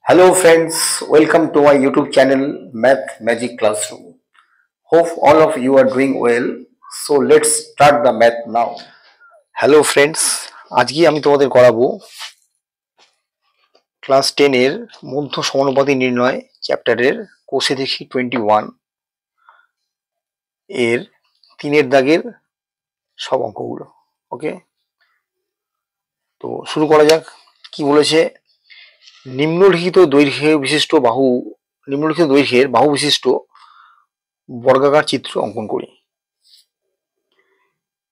Hello friends, welcome to my YouTube channel Math Magic Classroom. Hope all of you are doing well. So let's start the math now. Hello friends, আজকে আমি তোমাদের করাবো class 10 এর মধ্য সমানুপাতি নির্ণয় চ্যাপ্টারের কোষে দেখি 21 এর 3 দাগের সব অঙ্কগুলো। ওকে, তো শুরু করা যাক। কি বলেছে? নিম্নলিখিত দৈর্ঘ্যের বাহু বিশিষ্ট বর্গাকার চিত্র অঙ্কন করি।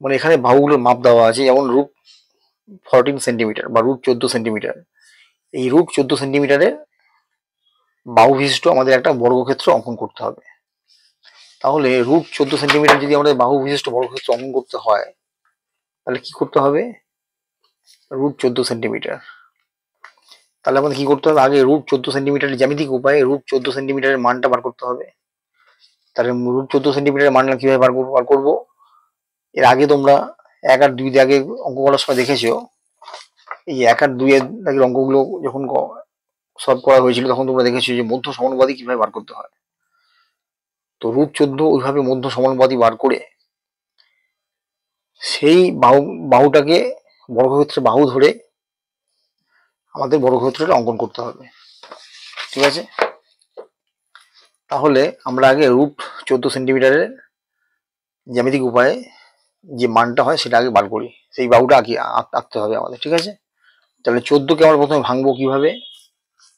মানে এখানে বাহুগুলোর মাপ দেওয়া আছে, যেমন রুট 14 সেন্টিমিটার বা রুট 14 সেন্টিমিটার। এই রুট 14 সেন্টিমিটারের বাহু বিশিষ্ট আমাদের একটা বর্গক্ষেত্র অঙ্কন করতে হবে। তাহলে রুট 14 সেন্টিমিটার যদি আমাদের বাহু বিশিষ্ট বর্গক্ষেত্র অঙ্কন করতে হয়, তাহলে কি করতে হবে? Root 14 centimetre. তাহলে আমাদের কি করতে হবে? আগে রুট 14 সেন্টিমিটারের জ্যামিতিক উপায়ে রুট 14 সেন্টিমিটারের মানটা বার করতে হবে। তাহলে রুট 14 সেন্টিমিটারের মান কিভাবে বার করবো? এর আগে তোমরা 1 আর 2 দাগে অঙ্ক করার সময় দেখেছো, এই 1 আর 2 এর দাগের অঙ্কগুলো যখন সলভ করা হয়েছিল তখন তোমরা দেখেছো যে মধ্য সমানুপাতি কিভাবে বার করতে হয়। তো রুট 14 ওইভাবে মধ্য সমানুপাতি বার করে সেই বাহুটাকে বর্গক্ষেত্রের বাহু ধরে আমাদের বর্গক্ষেত্রটা অঙ্কন করতে হবে। ঠিক আছে, তাহলে আমরা আগে রুট 14 সেন্টিমিটারের জ্যামিতিক উপায়ে যে মানটা হয় সেটা আগে বার করি, সেই বাহুটা আঁকতে হবে আমাদের। ঠিক আছে, তাহলে 14কে আমরা প্রথমে ভাঙবো কিভাবে?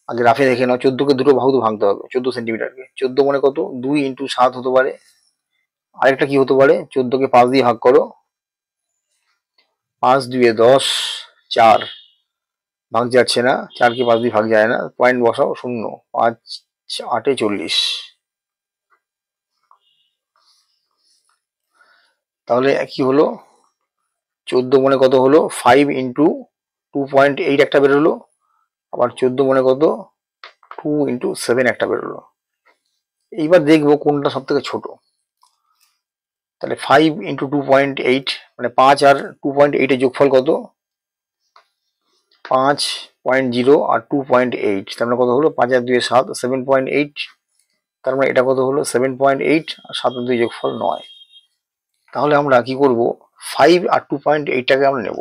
আগে রাফে দেখে নাও। 14কে দুটো বাহুতে ভাঙতে হবে। 14 সেন্টিমিটারকে 14 মানে কত? 2 ইন্টু 7 হতে পারে। আরেকটা কি হতে পারে? 14কে 5 দিয়ে ভাগ করো, 5 2 10, 4 ভাগ যাচ্ছে না, 4কে 5 দিয়ে ভাগ যায় না, পয়েন্ট বসাও, 0, 5 8 40। তাহলে কি হলো? 14 মনে কত হলো? 5 ইন্টু 2.8 একটা বেরোলো। আবার 14 মনে কত? 2 ইন্টু 7 একটা বেরোলো। এইবার দেখবো কোনটা সব থেকে ছোট। তাহলে 5 ইন্টু 2.8 মানে 5 আর 2.8 এর যোগফল কত? 5.0 আর 2.8, তার মানে কত হলো? 5 আর 2 7, 7.8। তার মানে এটা কত হলো? 7.8 আর 7 আর 2 যোগফল 9। তাহলে আমরা কি করব? 5 আর 2.8টাকে আমরা নেব।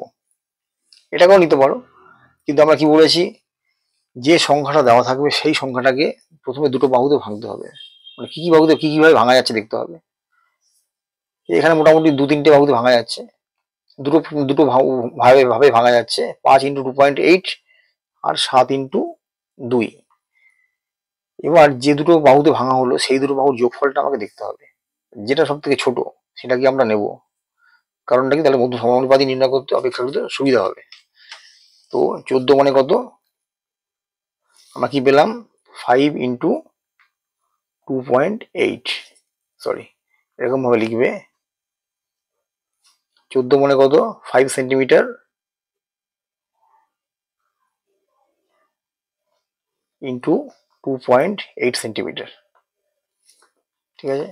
এটাকেও নিতে পারো, কিন্তু আমরা কি বলেছি? যে সংখ্যাটা দেওয়া থাকবে সেই সংখ্যাটাকে প্রথমে দুটো বাহুতে ভাঙতে হবে। মানে কি বাহুতে কিভাবে ভাঙা যাচ্ছে দেখতে হবে। এখানে মোটামুটি 2-3টে বাহুতে ভাঙা যাচ্ছে, দুটো দুটো ভাবে ভাঙা যাচ্ছে। 5 ইন্টু 2.8 আর 7 ইন্টু 2। এবার যে দুটো বাহুতে ভাঙা হলো সেই দুটো বাহুর যোগফলটা আমাকে দেখতে হবে, যেটা সব থেকে ছোট সেটাকে আমরা নেব। কারণটা কি? তাহলে মধ্য সমানুপাতি নির্ণয় করতে অপেক্ষাকৃত সুবিধা হবে। তো 14 মানে কত? আমরা কি পেলাম? 5 ইন্টু 2.8, সরি, এরকম ভাবে লিখবে। 14 মানে কত? 5 সেন্টিমিটার ইন্টু 2.8 সেন্টিমিটার। ঠিক আছে,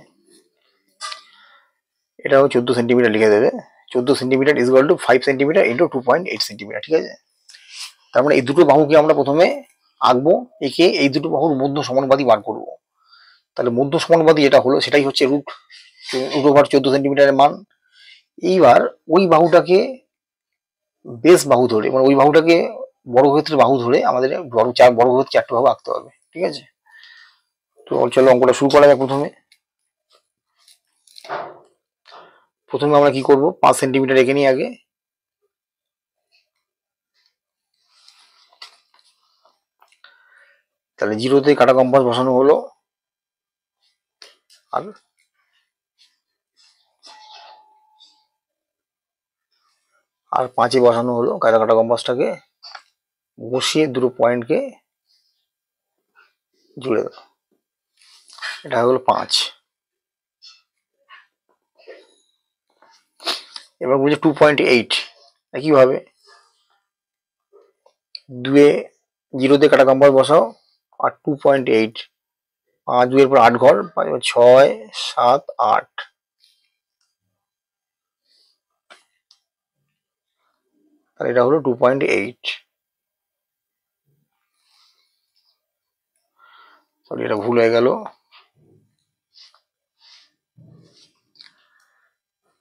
এটাও 14 সেন্টিমিটার লিখে দেবে। 14 centimetre is equal two 5 centimetre into 2.8 centimetre. ঠিক আছে, তার মানে এই দুটো বাহুকে আমরা প্রথমে আঁকবো, একে এই দুটো বাহুর মধ্য সমানুপাতি বার করব। তাহলে মধ্য সমানুপাতি যেটা হলো সেটাই হচ্ছে রুট ওভার 14 সেন্টিমিটারের মান। এইবার ওই বাহুটাকে বেস বাহু ধরে, মানে ওই বাহুটাকে বর্গক্ষেত্রের বাহু ধরে আমাদের বর্গক্ষেত্র 4টে বাহু আঁকতে হবে। ঠিক আছে, তো চলো অঙ্কটা শুরু করা যাক। প্রথমে আমরা কি করব? 5 সেন্টিমিটার রেখে নিই আগে। তাহলে 0তে কাটা কম্পাস বসানো হলো, আর আর 5-এ বসানো হলো কাটা কম্পাসটাকে, বসিয়ে দুটো পয়েন্টকে জুড়ে দেবো। এটা হলো 5। এবার বলছে 2.8, একইভাবে 0তে কাটা কম্পাস বসাও আর 2.8, 5 2 এর পর 8 ঘর, 6 7 8। আর এটা হলো 2.8। সরি, এটা ভুল হয়ে গেল।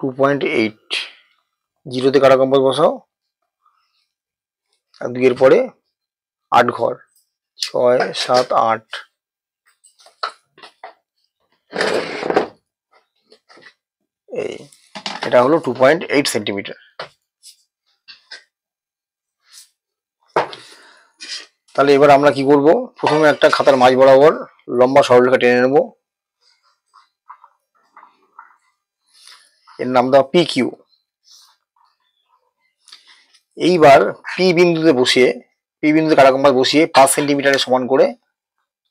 2.8, 0-তে কাটা কম্পাস বসাও, আর 2 এর পরে 8 ঘর, 6, 7, 8। এই এটা হলো 2.8 সেন্টিমিটার। তাহলে এবার আমরা কি করব, প্রথমে একটা খাতার মাঝ বরাবর লম্বা সরলরেখা টেনে নেব, এর নাম দাও পি কিউ। এইবার পি বিন্দুতে কাটা কম্পাস বসিয়ে 5 সেন্টিমিটারের সমান করে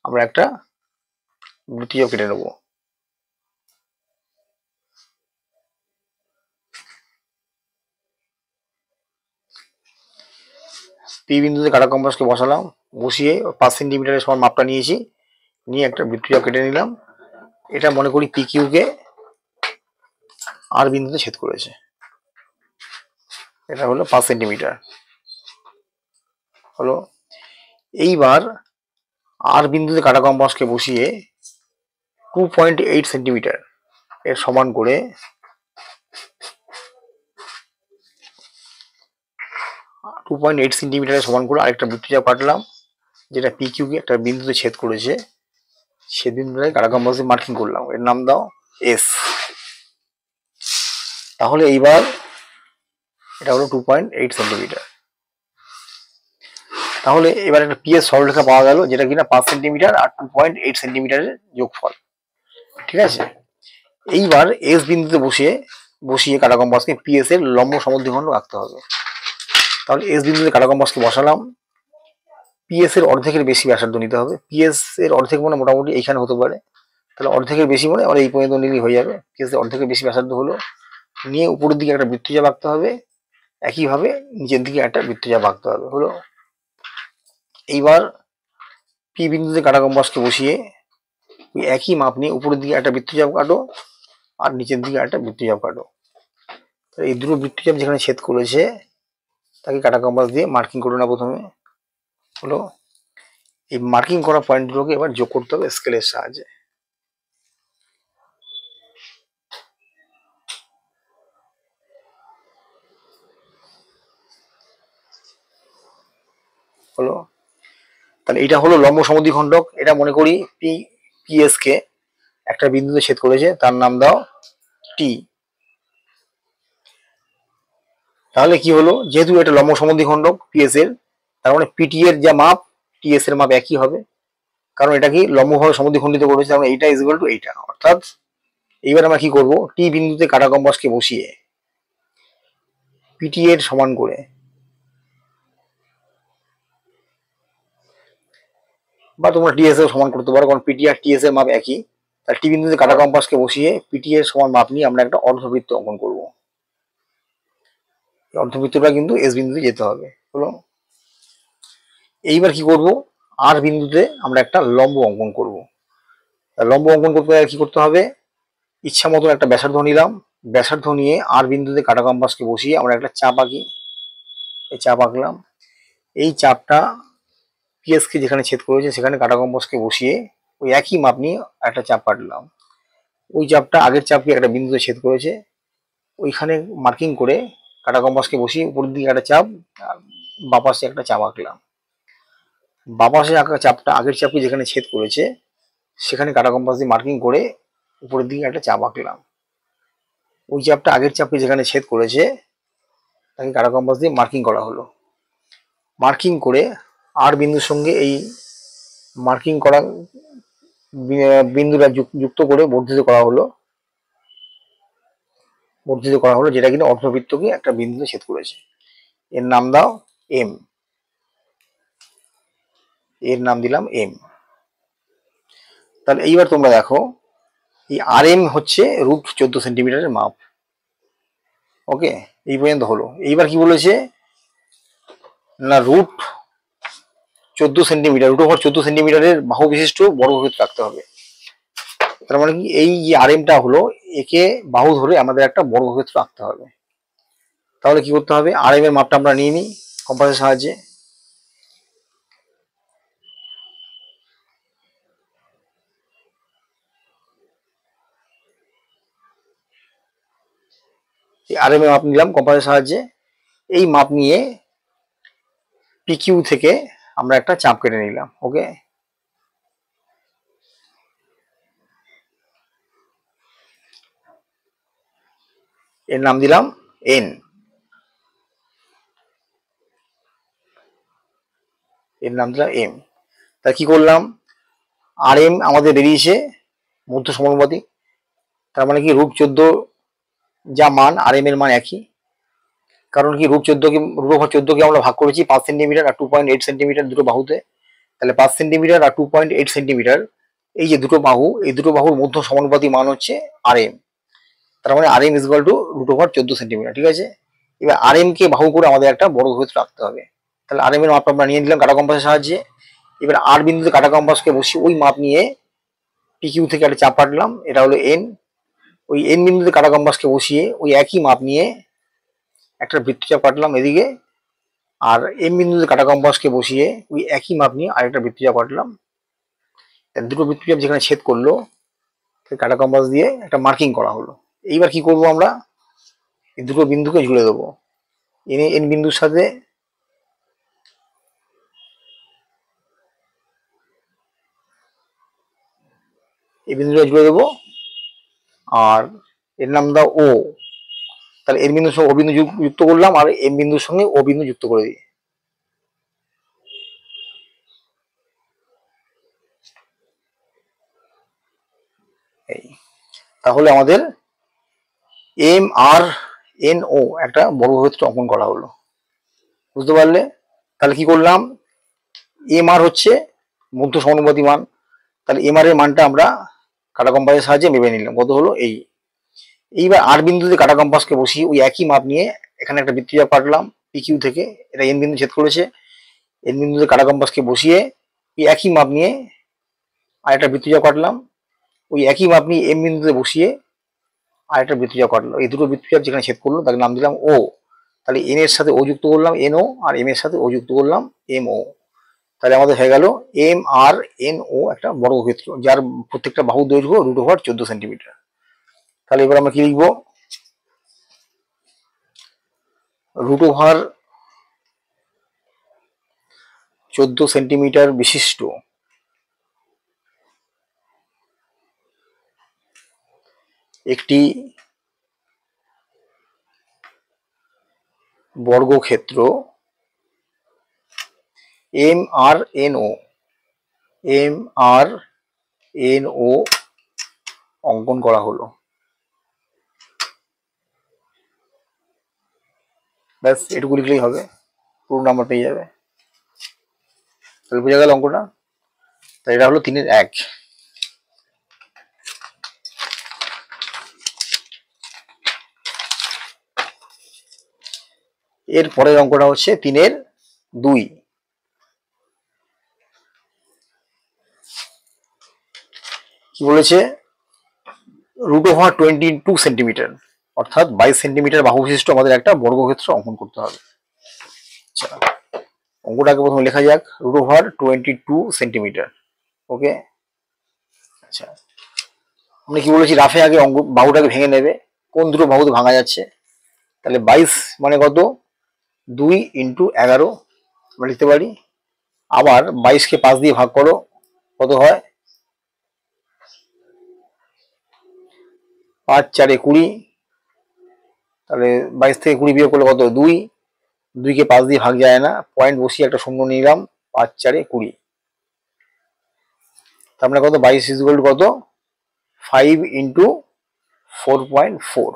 আমরা একটা বৃত্তীয় কেটে নেব। পি বিন্দুতে কাটা কম্পাসকে বসালাম, বসিয়ে 5 সেন্টিমিটারের সমান মাপটা নিয়েছি, নিয়ে একটা বৃত্তীয় কেটে নিলাম। এটা মনে করি পি কিউ কে আর বিন্দুতে ছেদ করেছে, এটা হলো 5 সেন্টিমিটার হলো। এইবার আর বিন্দুতে কাটা কম্পাসকে বসিয়ে 2.8 সেন্টিমিটার এর সমান করে 2.8 সেন্টিমিটারের সমান করে আরেকটা বৃত্তচাপ কাটলাম, যেটা পি কিউ কে একটা বিন্দুতে ছেদ করেছে, সে বিন্দুটাই কাটা কম্পাস দিয়ে মার্কিং করলাম, এর নাম দাও এস। তাহলে এইবার এটা হলো 2.8 সেন্টিমিটার। তাহলে এবার একটা পি এর সরলরেখা পাওয়া গেল, যেটা কিনা 5 সেন্টিমিটার আর 2.8 সেন্টিমিটারের যোগফল। ঠিক আছে, এইবার এস বিন্দুতে বসিয়ে কাটা কম্পাসকে পি এস এর লম্ব সমদ্বিখণ্ড আঁকতে হবে। তাহলে এস বিন্দুতে কাটা কম্পাসকে বসালাম, পি এস এর অর্ধেকের বেশি ব্যাসার্ধ নিতে হবে। পি এস এর অর্ধেক মানে মোটামুটি এইখানে হতে পারে, তাহলে অর্ধেকের বেশি মানে আমরা এই পর্যন্ত নিলেই হয়ে যাবে। পি এস এর অর্ধেকের বেশি ব্যাসার্ধ হলো, নিয়ে উপরের দিকে একটা বৃত্তচাপ আঁকতে হবে, একইভাবে নিচের দিকে একটা বৃত্তচাপ আঁকতে হবে হলো। এইবার পি বিন্দুতে কাটা কম্পাসকে বসিয়ে ওই একই মাপ নিয়ে উপরের দিকে একটা বৃত্তচাপ কাটো, আর নিচের দিকে একটা বৃত্তচাপ কাটো। এই দুটো বৃত্তচাপ যেখানে ছেদ করেছে তাকে কাটা কম্পাস দিয়ে মার্কিং করে না প্রথমে হলো। এই মার্কিং করা পয়েন্টগুলোকে এবার যোগ করতে হবে স্কেলের সাহায্যে। হলো, তাহলে এটা হলো লম্ব সমদ্বিখণ্ডক। এটা মনে করি পিএস কে একটা বিন্দুতে ছেদ করেছে, তার নাম দাও টি। তাহলে কি হলো, যেহেতু এটা লম্ব সমদ্বিখণ্ডক পিএস এর, তার মানে পিটি এর যা মাপ টিএস এর মাপ একই হবে, কারণ এটা কি লম্বভাবে সমদ্বিখণ্ডিত করেছে, তার মানে এইটা ইজ ইকুয়াল টু এইটা। অর্থাৎ এইবার আমরা কি করব, টি বিন্দুতে কাটা কম্পাসকে বসিয়ে পিটি এর সমান করে বা তোমরা টিএস এর সমান করতে পারো, কারণ পিটি আর টিএস এর মাপ একই। তাহলে টি বিন্দুতে কাটা কম্পাসকে বসিয়ে পিটি এর সমান মাপ নিয়ে আমরা একটা অর্ধবৃত্ত অঙ্কন করব। অর্ধবৃত্তটা কিন্তু এস বিন্দুতে যেতে হবে হলো। এইবার কি করব, আর বিন্দুতে আমরা একটা লম্ব অঙ্কন করব। লম্ব অঙ্কন করতে কি করতে হবে, ইচ্ছা মতন একটা ব্যাসার্ধ নিলাম, ব্যাসার্ধ নিয়ে আর বিন্দুতে কাটা কম্পাসকে বসিয়ে আমরা একটা চাপ আঁকি। এই চাপ আঁকলাম, এই চাপটা পিএস কে যেখানে ছেদ করেছে সেখানে কাটা কম্পাসকে বসিয়ে ওই একই মাপ নিয়ে একটা চাপ কাটলাম। ওই চাপটা আগের চাপকে একটা বিন্দুতে ছেদ করেছে, ওইখানে মার্কিং করে কাটা কম্পাসকে বসিয়ে উপরের দিকে একটা চাপ, বাপাশে একটা চাপ আঁকলাম। বাপাশে আঁকা চাপটা আগের চাপকে যেখানে ছেদ করেছে সেখানে কাটা কম্পাস দিয়ে মার্কিং করে উপরের দিকে একটা চাপ আঁকলাম। ওই চাপটা আগের চাপকে যেখানে ছেদ করেছে তাকে কাটা কম্পাস দিয়ে মার্কিং করা হলো। মার্কিং করে আর বিন্দুর সঙ্গে এই মার্কিং করা বিন্দুটা যুক্ত করে বর্ধিত করা হলো, যেটা কিনা অর্ধবৃত্তকে একটা বিন্দুতে ছেদ করেছে। এর নাম দাও এম, এর নাম দিলাম এম। তাহলে এইবার তোমরা দেখো, এই আর এম হচ্ছে রুট 14 সেন্টিমিটারের মাপ। ওকে, এই পর্যন্ত হলো। এইবার কি বলেছে না, রুট 14 সেন্টিমিটার, রুট ওভার 14 সেন্টিমিটারের বাহু বিশিষ্ট বর্গক্ষেত্র রাখতে হবে। তার মানে কি, এই যে আর এমটা হলো, একে বাহু ধরে আমাদের একটা বর্গক্ষেত্র আঁকতে হবে। তাহলে কি করতে হবে, আর এম এর মাপটা আমরা নিয়ে নিই কম্পাসের সাহায্যে। এই আরএম এর মাপ নিলাম কম্পাসের সাহায্যে। এই মাপ নিয়ে পিকিউ থেকে আমরা একটা চাপ কেটে নিলাম। ওকে, এর নাম দিলাম এন। এর নাম দিলাম এম। তা কি করলাম, আর এম আমাদের বেরিয়েছে মধ্য সমানুপাতিক, তার মানে কি √14 যা মান আর এম এর মান একই। কারণ কি √14কে আমরা ভাগ করেছি 5 সেন্টিমিটার আর 2.8 সেন্টিমিটার দুটো বাহুতে। তাহলে 5 সেন্টিমিটার আর 2.8 সেন্টিমিটার এই যে দুটো বাহু, এই দুটো বাহুর মধ্য সমানুপাতিক মান হচ্ছে আর এম। তার মানে R M is equal to √14 centimetre. ঠিক আছে, এবার আর এম কে বাহু করে আমাদের একটা বর্গক্ষেত্র রাখতে হবে। তাহলে আর এম এর মাপটা আমরা নিয়ে নিলাম কাঁটা কম্পাসের সাহায্যে। এবার আর বিন্দুতে কাঁটা কম্পাসকে বসিয়ে ওই মাপ নিয়ে পিকিউ থেকে একটা চাপ কাটলাম, এটা হলো এন। ওই এন বিন্দুতে কাঁটা কম্পাসকে বসিয়ে ওই একই মাপ নিয়ে একটা বৃত্তচাপ কাটলাম এদিকে, আর এম বিন্দুতে কাঁটা কম্পাসকে বসিয়ে ওই একই মাপ নিয়ে আরেকটা বৃত্তচাপ কাটলাম। দুটো বৃত্তচাপ যেখানে ছেদ করলো কাঁটা কম্পাস দিয়ে একটা মার্কিং করা হলো। এইবার কি করব, আমরা এই দুটো বিন্দুকে জুড়ে দেবো। এন বিন্দুর সাথে এই বিন্দুটা জুড়ে দেবো, আর এর নাম দাও ও। তাহলে এর বিন্দুর সঙ্গে ও বিন্দু যুক্ত করলাম, আর এম বিন্দুর সঙ্গে ও বিন্দু যুক্ত করে দিই। এই তাহলে আমাদের এম আর এন ও একটা বর্গক্ষেত্র অঙ্কন করা হলো। বুঝতে পারলে? তাহলে কি করলাম, এম আর হচ্ছে মধ্য সমানুপাতি মান। তাহলে এম আর এর মানটা আমরা কাঁটা কম্পাসের সাহায্যে মেপে নিলাম, কত হলো এই। এইবার আর বিন্দুতে কাঁটা কম্পাসকে বসিয়ে ওই একই মাপ নিয়ে এখানে একটা বৃত্তচাপ কাটলাম পিকিউ থেকে, এটা এন বিন্দু ছেদ করেছে। এন বিন্দুতে কাঁটা কম্পাসকে বসিয়ে ওই একই মাপ নিয়ে আর একটা বৃত্তচাপ কাটলাম, ওই একই মাপ নিয়ে এম বিন্দুতে বসিয়ে আর একটা বৃত্তচাপ কাটলো। এই দুটো বৃত্তচাপ যেখানে ছেদ করলো তাকে নাম দিলাম ও। তাহলে এন এর সাথে ও যুক্ত করলাম এন ও, আর এম এর সাথে ও যুক্ত করলাম এম ও। তাহলে আমাদের হয়ে গেল এম আর এন ও একটা বর্গক্ষেত্র যার প্রত্যেকটা বাহু দৈর্ঘ্য √14 সেন্টিমিটার। তাহলে এবার আমরা কি লিখবো, √14 সেন্টিমিটার বিশিষ্ট একটি বর্গক্ষেত্র এম আর এন ও অঙ্কন করা হলো। ব্যাস এটুকু লিখলেই হবে, পুরো নাম্বার পেয়ে যাবে। তাহলে বোঝা গেল অঙ্কটা। তাই এটা হলো 3-এর 1। এর পরের অঙ্কটা হচ্ছে 3-এর 2। কি বলেছে, √22 সেন্টিমিটার অর্থাৎ 22 সেন্টিমিটার বাহু বিশিষ্ট আমাদের একটা বর্গক্ষেত্র অঙ্কন করতে হবে। আচ্ছা, অঙ্কটাকে প্রথমে লেখা যাক, √22 সেন্টিমিটার। ওকে, আচ্ছা আমরা কি বলেছি, রাফে আগে বাহুটাকে ভেঙে নেবে। কোন দুটো বাহুতে ভাঙা যাচ্ছে, তাহলে 22 মানে কত, 2 × 11 আমরা লিখতে পারি। আবার 22কে 5 দিয়ে ভাগ করো, কত হয়, 5 × 4 = 20। তাহলে 22 থেকে 20 বিয়োগ করলে কত, 2। 2কে 5 দিয়ে ভাগ যায় না, পয়েন্ট বসিয়ে একটা শূন্য নিলাম, 5 × 4 = 20। তার মানে কত, 22 = কত, 5 × 4.4।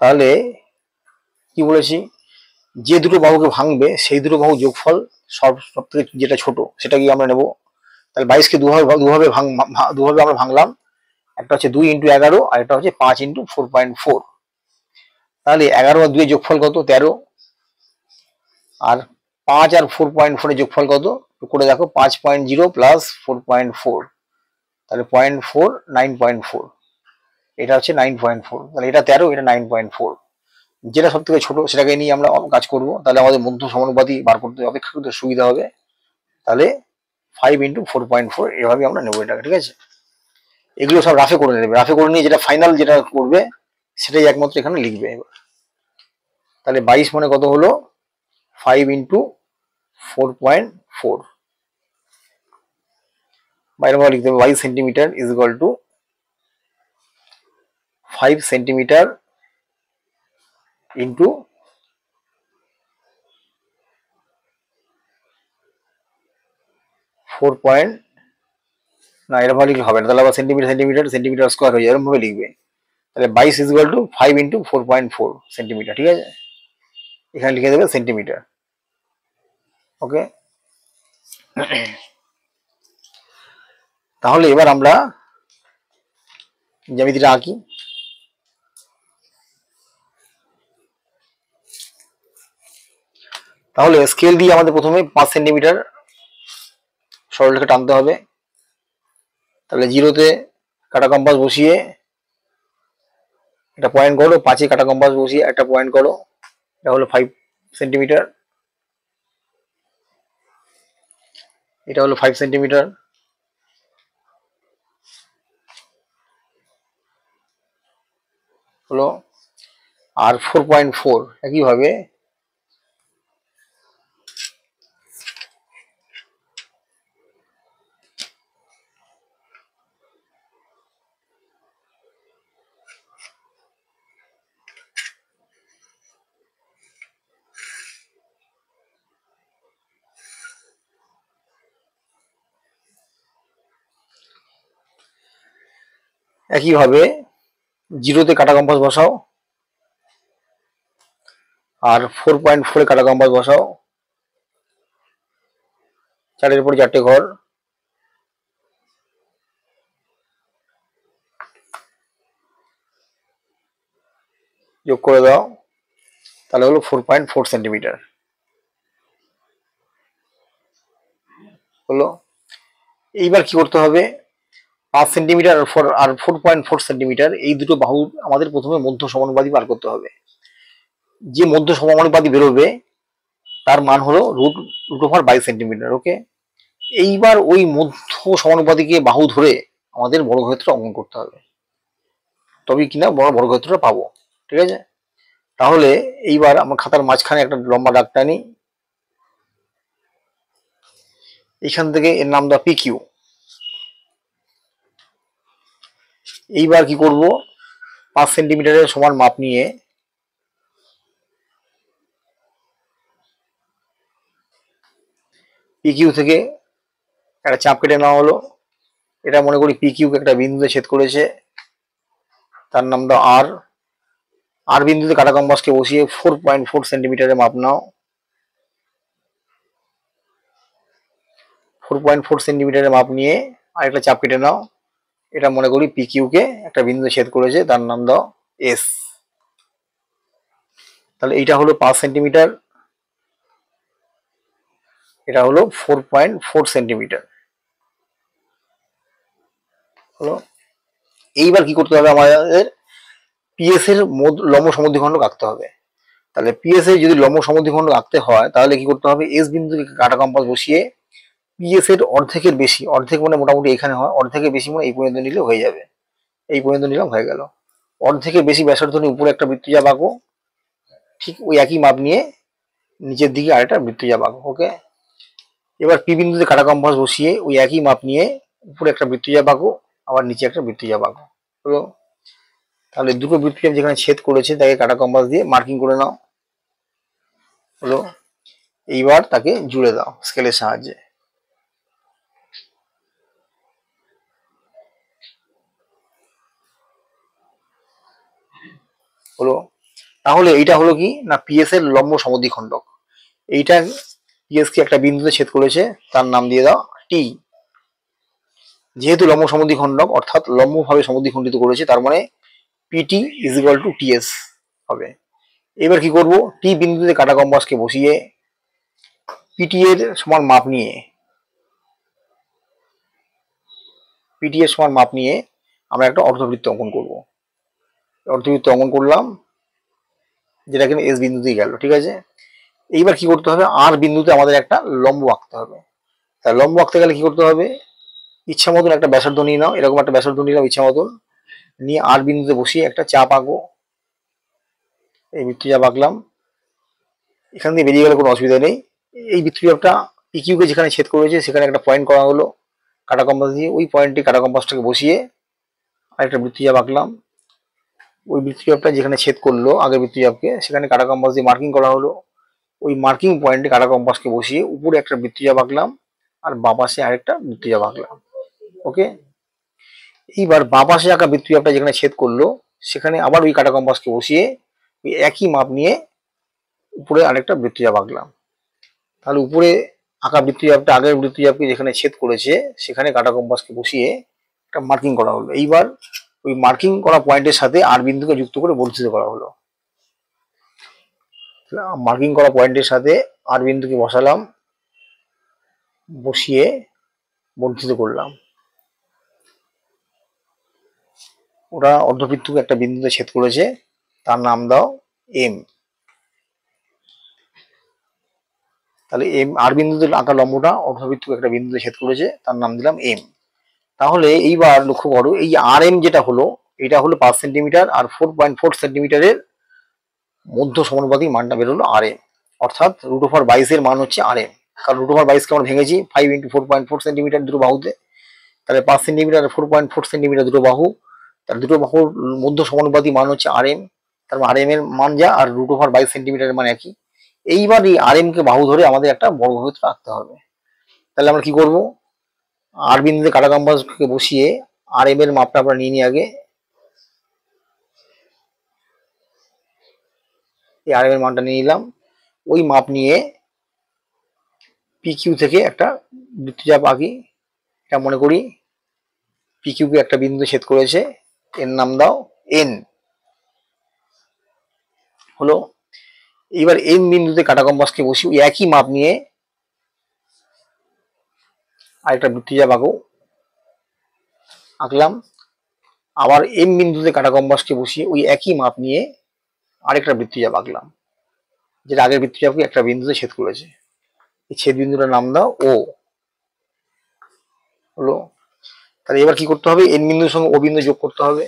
তাহলে কি বলেছি, যে দুটো বাহুকে ভাঙবে সেই দুটো বাহু যোগফল সব থেকে যেটা ছোট সেটাকে আমরা নেব। তাহলে 22কে দুভাবে আমরা ভাঙলাম, একটা হচ্ছে 2 × 11 আর একটা হচ্ছে 5 × 4.4। তাহলে 11 আর 2 এর যোগফল কত, 13। আর 5 আর 4.4 এর যোগফল কত, করে দেখো, 5.0 + 4.4, তাহলে 0.4 9.4, এটা হচ্ছে 9.4। তাহলে এটা 13, এটা 9.4। যেটা সব থেকে ছোট সেটাকে নিয়ে আমরা কাজ করব। তাহলে আমাদের মধ্য সমানুপাতি বার করতে অপেক্ষাকৃত সুবিধা হবে। তাহলে 5 × 4.4 এভাবে আমরা নেবো এটাকে। ঠিক আছে, এগুলো সব রাফে করে নেবে। রাফে করে নিয়ে যেটা ফাইনাল যেটা করবে সেটাই একমাত্র এখানে লিখবে। এবার তাহলে 22 মানে কত হলো 5 ইন্টু 4.4, বাইরে ভাবে লিখতে হবে 22 centimetre is equal two 5 centimetre into 4 point, না এরকম ভাবে লিখলে হবে না, তাহলে আবার সেন্টিমিটার সেন্টিমিটার সেন্টিমিটার স্কোয়ার হয়ে যায়, এরকম ভাবে লিখবে। তাহলে 22 is equal two 5 into 4.4 centimetre, ঠিক আছে, এখানে লিখে দেবে সেন্টিমিটার। ওকে, তাহলে এবার আমরা জ্যামিতিটা আঁকি। তাহলে স্কেল দিয়ে আমাদের প্রথমে 5 সেন্টিমিটার সরলরেখা টানতে হবে। তাহলে 0-তে কাটা কম্পাস বসিয়ে একটা পয়েন্ট করো, 5-এ কাটা কম্পাস বসিয়ে একটা পয়েন্ট করো, এটা হলো 5 সেন্টিমিটার, এটা হলো 5 সেন্টিমিটার, হলো। আর 4.4 একইভাবে একইভাবে 0-তে কাটা কম্পাস বসাও আর 4.4-এ কাটা কম্পাস বসাও, 4-এর উপর 4টে ঘর, যোগ করে দাও, তাহলে হলো 4.4 সেন্টিমিটার হলো। এইবার কি করতে হবে, 5 সেন্টিমিটার আর 4.4 সেন্টিমিটার এই দুটো বাহু আমাদের প্রথমে মধ্য সমানুপাতি বার করতে হবে। যে মধ্য সমানুপাতি বেরোবে তার মান হলো রুট ওভার 22 সেন্টিমিটার। ওকে, এইবার ওই মধ্য সমানুপাতিকে বাহু ধরে আমাদের বর্গক্ষেত্র অঙ্কন করতে হবে, তবে কিনা বর্গক্ষেত্রটা পাবো, ঠিক আছে। তাহলে এইবার আমার খাতার মাঝখানে একটা লম্বা দাগ টানি, এখান থেকে এর নাম দাও পি কিউ। এইবার কি করব, 5 সেন্টিমিটারের সমান মাপ নিয়ে পি কিউ থেকে একটা চাপ কেটে নেওয়া হলো। এটা মনে করি পি কিউকে একটা বিন্দুতে ছেদ করেছে, তার নাম দাও আর। আর বিন্দুতে কাটা কম্পাসকে বসিয়ে 4.4 সেন্টিমিটারের মাপ নাও। 4.4 সেন্টিমিটারের মাপ নিয়ে আরেকটা চাপ কেটে নাও, এটা মনে করি পি কিউকে একটা বিন্দুতে ছেদ করেছে, তার নাম দাও এস। তাহলে এইটা হলো 5 সেন্টিমিটার, এটা হলো 4.4 সেন্টিমিটার হলো। এইবার কি করতে হবে, আমাদের পিএস এর লম্ব সমদ্বিখণ্ডক আঁকতে হবে। তাহলে পিএস এর যদি লম্ব সমদ্বিখণ্ডক আঁকতে হয় তাহলে কি করতে হবে, এস বিন্দুকে কাটা কম্পাস বসিয়ে পিএস এর অর্ধেকের বেশি, অর্ধেক মানে মোটামুটি এখানে হয়, অর্ধেকের বেশি মানে এই পর্যন্ত নিলে হয়ে যাবে, এই পর্যন্ত নিলাম হয়ে গেল। অর্ধেকের বেশি ব্যাসার্ধ নিয়ে উপরে একটা বৃত্তচাপ আঁকো, ঠিক ওই একই মাপ নিয়ে নিচের দিকে আরেকটা বৃত্তচাপ আঁকো। ওকে, এবার পি বিন্দুতে কাটা কম্পাস বসিয়ে ওই একই মাপ নিয়ে উপরে একটা বৃত্তচাপ আঁকো, আবার নিচে একটা বৃত্তচাপ আঁকো, হলো। তাহলে দুটো বৃত্তচাপ যেখানে ছেদ করেছে তাকে কাটা কম্পাস দিয়ে মার্কিং করে নাও, হলো। এইবার তাকে জুড়ে দাও স্কেলের সাহায্যে, হলো। তাহলে এইটা হলো কি না পিএস এর লম্ব সমদ্বিখণ্ডক। এইটা পিএস কে একটা বিন্দুতে ছেদ করেছে, তার নাম দিয়ে দাও টি। যেহেতু লম্ব সমদ্বিখণ্ডক অর্থাৎ লম্বভাবে সমদ্বিখণ্ডিত করেছে, তার মানে PT is equal to TS হবে। এবার কি করব, টি বিন্দুতে কাটা কম্পাসকে বসিয়ে পিটি এর সমান মাপ নিয়ে আমরা একটা অর্ধবৃত্ত অঙ্কন করব। অর্ধবৃত্ত অঙ্কন করলাম, যেটা কিনা এস বিন্দুতেই গেল, ঠিক আছে। এইবার কি করতে হবে, আর বিন্দুতে আমাদের একটা লম্ব আঁকতে হবে। তাই লম্ব আঁকতে গেলে কি করতে হবে, ইচ্ছা মতন একটা ব্যাসার্ধ নিয়ে নাও, এরকম একটা ব্যাসার্ধ নিলাম ইচ্ছা মতন নিয়ে আর বিন্দুতে বসিয়ে একটা চাপ আঁকো, এই বৃত্তচাপ আঁকলাম, এখান দিয়ে বেরিয়ে গেলে কোনো অসুবিধা নেই। এই বৃত্তচাপটা পিকিউ কে যেখানে ছেদ করেছে সেখানে একটা পয়েন্ট করা হলো কাটা কম্পাস দিয়ে, ওই পয়েন্টে কাটা কম্পাসটাকে বসিয়ে আরেকটা বৃত্তচাপ আঁকলাম। ওই বৃত্তচাপটা যেখানে ছেদ করলো আগের বৃত্তচাপকে সেখানে কাটা কম্পাস দিয়ে মার্কিং করা হলো, ওই মার্কিং পয়েন্টে কাটা কম্পাসকে বসিয়ে উপরে একটা বৃত্তচাপ আঁকলাম আর বাঁ পাশে আরেকটা বৃত্তচাপ আঁকলাম। ওকে, এইবার বাঁ পাশে আঁকা বৃত্তচাপটা যেখানে ছেদ করলো সেখানে আবার ওই কাটা কম্পাসকে বসিয়ে ওই একই মাপ নিয়ে উপরে আরেকটা বৃত্তচাপ আঁকলাম। তাহলে উপরে আঁকা বৃত্তচাপটা আগের বৃত্তচাপকে যেখানে ছেদ করেছে সেখানে কাটা কম্পাসকে বসিয়ে একটা মার্কিং করা হলো। এইবার ওই মার্কিং করা পয়েন্টের সাথে আর বিন্দুকে যুক্ত করে বর্ধিত করা হলো। মার্কিং করা পয়েন্টের সাথে আর বিন্দুকে বসালাম, বসিয়ে বর্ধিত করলাম। ওরা অর্ধবৃত্তকে একটা বিন্দুতে ছেদ করেছে, তার নাম দাও এম। তাহলে এম আর বিন্দুতে আঁকা লম্বটা অর্ধবৃত্তকে একটা বিন্দুতে ছেদ করেছে, তার নাম দিলাম এম। তাহলে এইবার লক্ষ্য করো এই আর এম যেটা হলো এটা হলো 5 সেন্টিমিটার আর 4.4 সেন্টিমিটারের মধ্য সমানুপাতিক মানটা বেরোলো আর এম, অর্থাৎ √22 এর মান হচ্ছে আর এম। কারণ √22 কে আমরা ভেঙেছি 5 × 4.4 সেন্টিমিটার দুটো বাহুতে, তাহলে 5 সেন্টিমিটার 4.4 সেন্টিমিটার দুটো বাহু, তার দুটো বাহুর মধ্য সমানুপাতিক মান হচ্ছে আর এম। তার আর এম এর মান যা আর √22 সেন্টিমিটারের মান একই। এইবার এই আর এম কে বাহু ধরে আমাদের একটা বর্গক্ষেত্র আঁকতে হবে। তাহলে আমরা কি করব, আর বিন্দুতে কাটা কম্পাসকে বসিয়ে আর এম এর মাপটা আমরা নিয়ে নিই আগে। এই আর এম এর মানটা নিয়ে নিলাম, ওই মাপ নিয়ে পিকিউ থেকে একটা বৃত্তচাপ আঁকি। এটা মনে করি পিকিউ কে একটা বিন্দু ছেদ করেছে, এর নাম দাও এন হলো। এবার এন বিন্দুতে কাটা কম্পাসকে বসিয়ে ওই একই মাপ নিয়ে আরেকটা বৃত্তচাপ আঁকলাম। আবার এম বিন্দুতে কাটা কম্পাসকে বসিয়ে ওই একই মাপ নিয়ে আরেকটা বৃত্তচাপ আঁকলাম, যেটা আগের বৃত্তচাপকে একটা বিন্দুতে ছেদ করেছে। এই ছেদ বিন্দুটার নাম দাও ও হলো। তাহলে এবার কি করতে হবে, এন বিন্দুর সঙ্গে ও বিন্দু যোগ করতে হবে।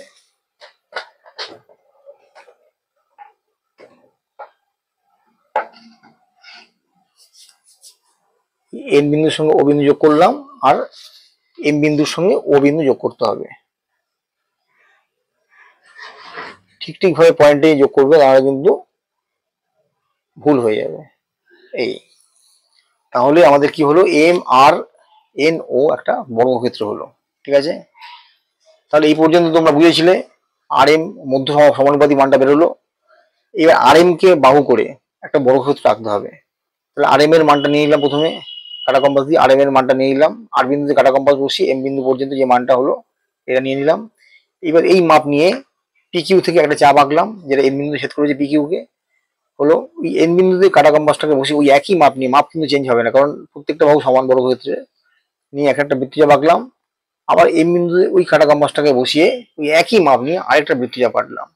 এন বিন্দুর সঙ্গে ও বিন্দু যোগ করলাম আর এম বিন্দুর সঙ্গে ও বিন্দু যোগ করতে হবে। ঠিক ভাবে পয়েন্টে যোগ করবে, তাহলে কিন্তু ভুল হয়ে যাবে। এই তাহলে আমাদের কি হলো, এম আর এন ও একটা বর্গক্ষেত্র হলো। ঠিক আছে, তাহলে এই পর্যন্ত তোমরা বুঝেছিলে আর এম মধ্য সমানুপাতিক মানটা বেরোলো। এবার আর এম কে বাহু করে একটা বর্গক্ষেত্র আঁকতে হবে। তাহলে আর এম এর মানটা নিয়ে নিলাম, প্রথমে কাটা কম্পাস দিয়ে আর এম এর মানটা নিয়ে নিলাম, আর বিন্দুতে কাটা কম্পাস বসিয়ে এম বিন্দু পর্যন্ত যে মানটা হলো এটা নিয়ে নিলাম। এবার এই মাপ নিয়ে পিকিউ থেকে একটা চাপ আঁকলাম, যেটা এন বিন্দু ছেদ করেছে পিকিউ কে হলো। ওই এন বিন্দুতে কাটা কম্পাসটাকে বসিয়ে ওই একই মাপ নিয়ে, মাপ কিন্তু চেঞ্জ হবে না কারণ প্রত্যেকটা বাহু সমান বর্গক্ষেত্রে, নিয়ে একটা বৃত্তচাপ আঁকলাম। আবার এম বিন্দুতে ওই কাটা কম্পাসটাকে বসিয়ে ওই একই মাপ নিয়ে আরেকটা বৃত্তচাপ আঁকলাম।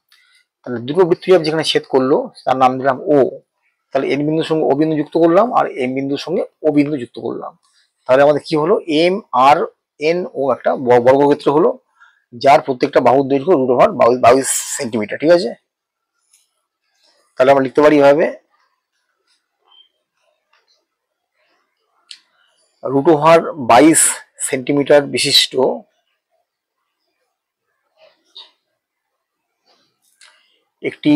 তাহলে দুটো বৃত্তচাপ যেখানে ছেদ করলো তার নাম দিলাম ও। তাহলে এন বিন্দুর সঙ্গে ও বিন্দু যুক্ত করলাম আর এম বিন্দুর সঙ্গে ও বিন্দু যুক্ত করলাম। তাহলে আমাদের কি হলো, এম আর এন ও একটা বর্গক্ষেত্র হলো, যার প্রত্যেকটা বাহুর দৈর্ঘ্য √22 সেন্টিমিটার। ঠিক আছে, তাহলে আমরা লিখতে পারি এভাবে, √22 সেন্টিমিটার বিশিষ্ট একটি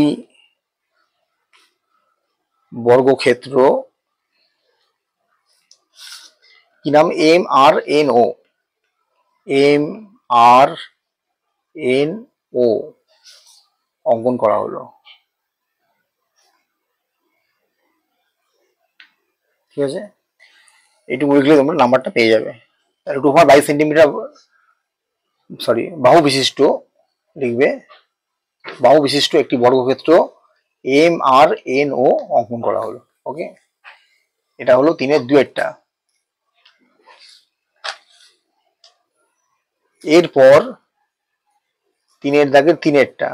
বর্গক্ষেত্র কি নাম, M R N O, M R N O অঙ্কন করা হলো। ঠিক আছে, এইটুকু লিখলে তোমরা নাম্বারটা পেয়ে যাবে। √22 সেন্টিমিটার বাহু বিশিষ্ট লিখবে, বাহু বিশিষ্ট একটি বর্গক্ষেত্র এম আর এন ও অঙ্কন করা হলো। ওকে, এটা হলো 3-2-টা। এরপর 3-3-টা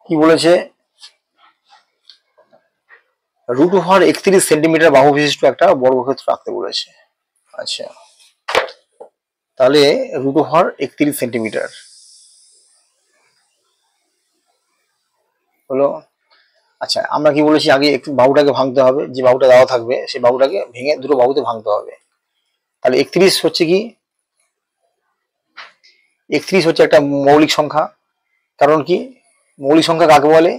কি বলেছে, √31 সেন্টিমিটার বাহু বিশিষ্ট একটা বর্গক্ষেত্র আঁকতে বলেছে। আচ্ছা, তাহলে √31 সেন্টিমিটার হলো। আচ্ছা, আমরা কি বলেছি আগে একটু বাহুটাকে ভাঙতে হবে, যে বাহুটা দেওয়া থাকবে সেই বাহুটাকে ভেঙে দুটো বাহুতে ভাঙতে হবে। তাহলে 31 হচ্ছে কি, 31 হচ্ছে একটা মৌলিক সংখ্যা। কারণ কি, মৌলিক সংখ্যা কাকে বলে,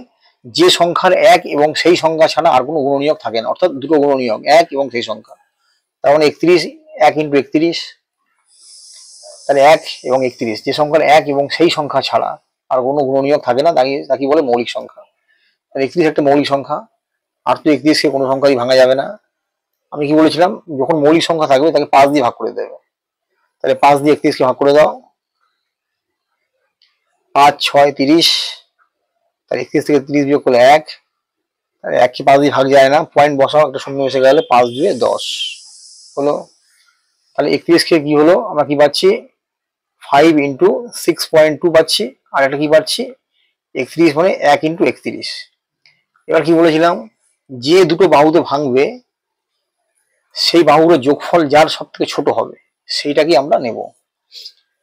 যে সংখ্যার এক এবং সেই সংখ্যা ছাড়া আর কোনো গুণনীয়ক থাকে না, অর্থাৎ দুটো গুণনীয়ক এক এবং সেই সংখ্যা। তার মানে 31 1 × 31, তাহলে 1 এবং 31, যে সংখ্যার এক এবং সেই সংখ্যা ছাড়া আর কোনো গুণনীয়ক থাকে না তাকে বলে মৌলিক সংখ্যা। তাহলে 31 একটা মৌলিক সংখ্যা, আর তো 31কে কোনো সংখ্যাই ভাঙা যাবে না। আমি কি বলেছিলাম, যখন মৌলিক সংখ্যা থাকবে তাকে 5 দিয়ে ভাগ করে দেবে। তাহলে 5 দিয়ে 31কে ভাগ করে দাও, 5 6 30, তাহলে 31 থেকে 30 বিয়োগ করলে 1, তাহলে 1 কে 5 দিয়ে ভাগ যায় না, পয়েন্ট বসাও, একটা শূন্য এসে গেলে 5 2 10 হলো। তাহলে 31কে কি হলো, আমরা কি পাচ্ছি, 5 × 6.2 পাচ্ছি, আর একটা কি পাচ্ছি, 31 মানে 1 × 31। এবার কি বলেছিলাম, যে দুটো বাহুতে ভাঙবে সেই বাহুর যোগফল যার সব থেকে ছোট হবে সেইটাকে আমরা নেব।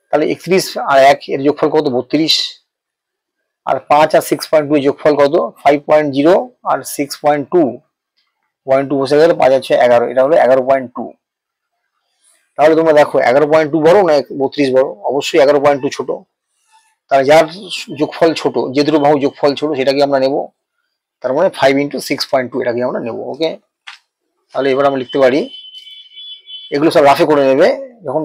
তাহলে 31 আর 1 এর যোগফল কত, 32, আর 5 আর 6.2 এর যোগফল কত, 5.0, আর 6.2 বসে গেলে 5 আর 6 11, এটা হলো 11.2। তাহলে তোমরা দেখো 11.2 বড় না 32 বড়, অবশ্যই 11.2 ছোট। তাহলে যার যোগফল ছোট, যে দুটো বাহু যোগফল ছোট সেটাকে আমরা নেব। তার মানে 5 × 6.2 এটাকে আমরা নেব। ওকে, তাহলে এবার আমরা লিখতে পারি, এগুলো সব রাফে করে নেবে, যখন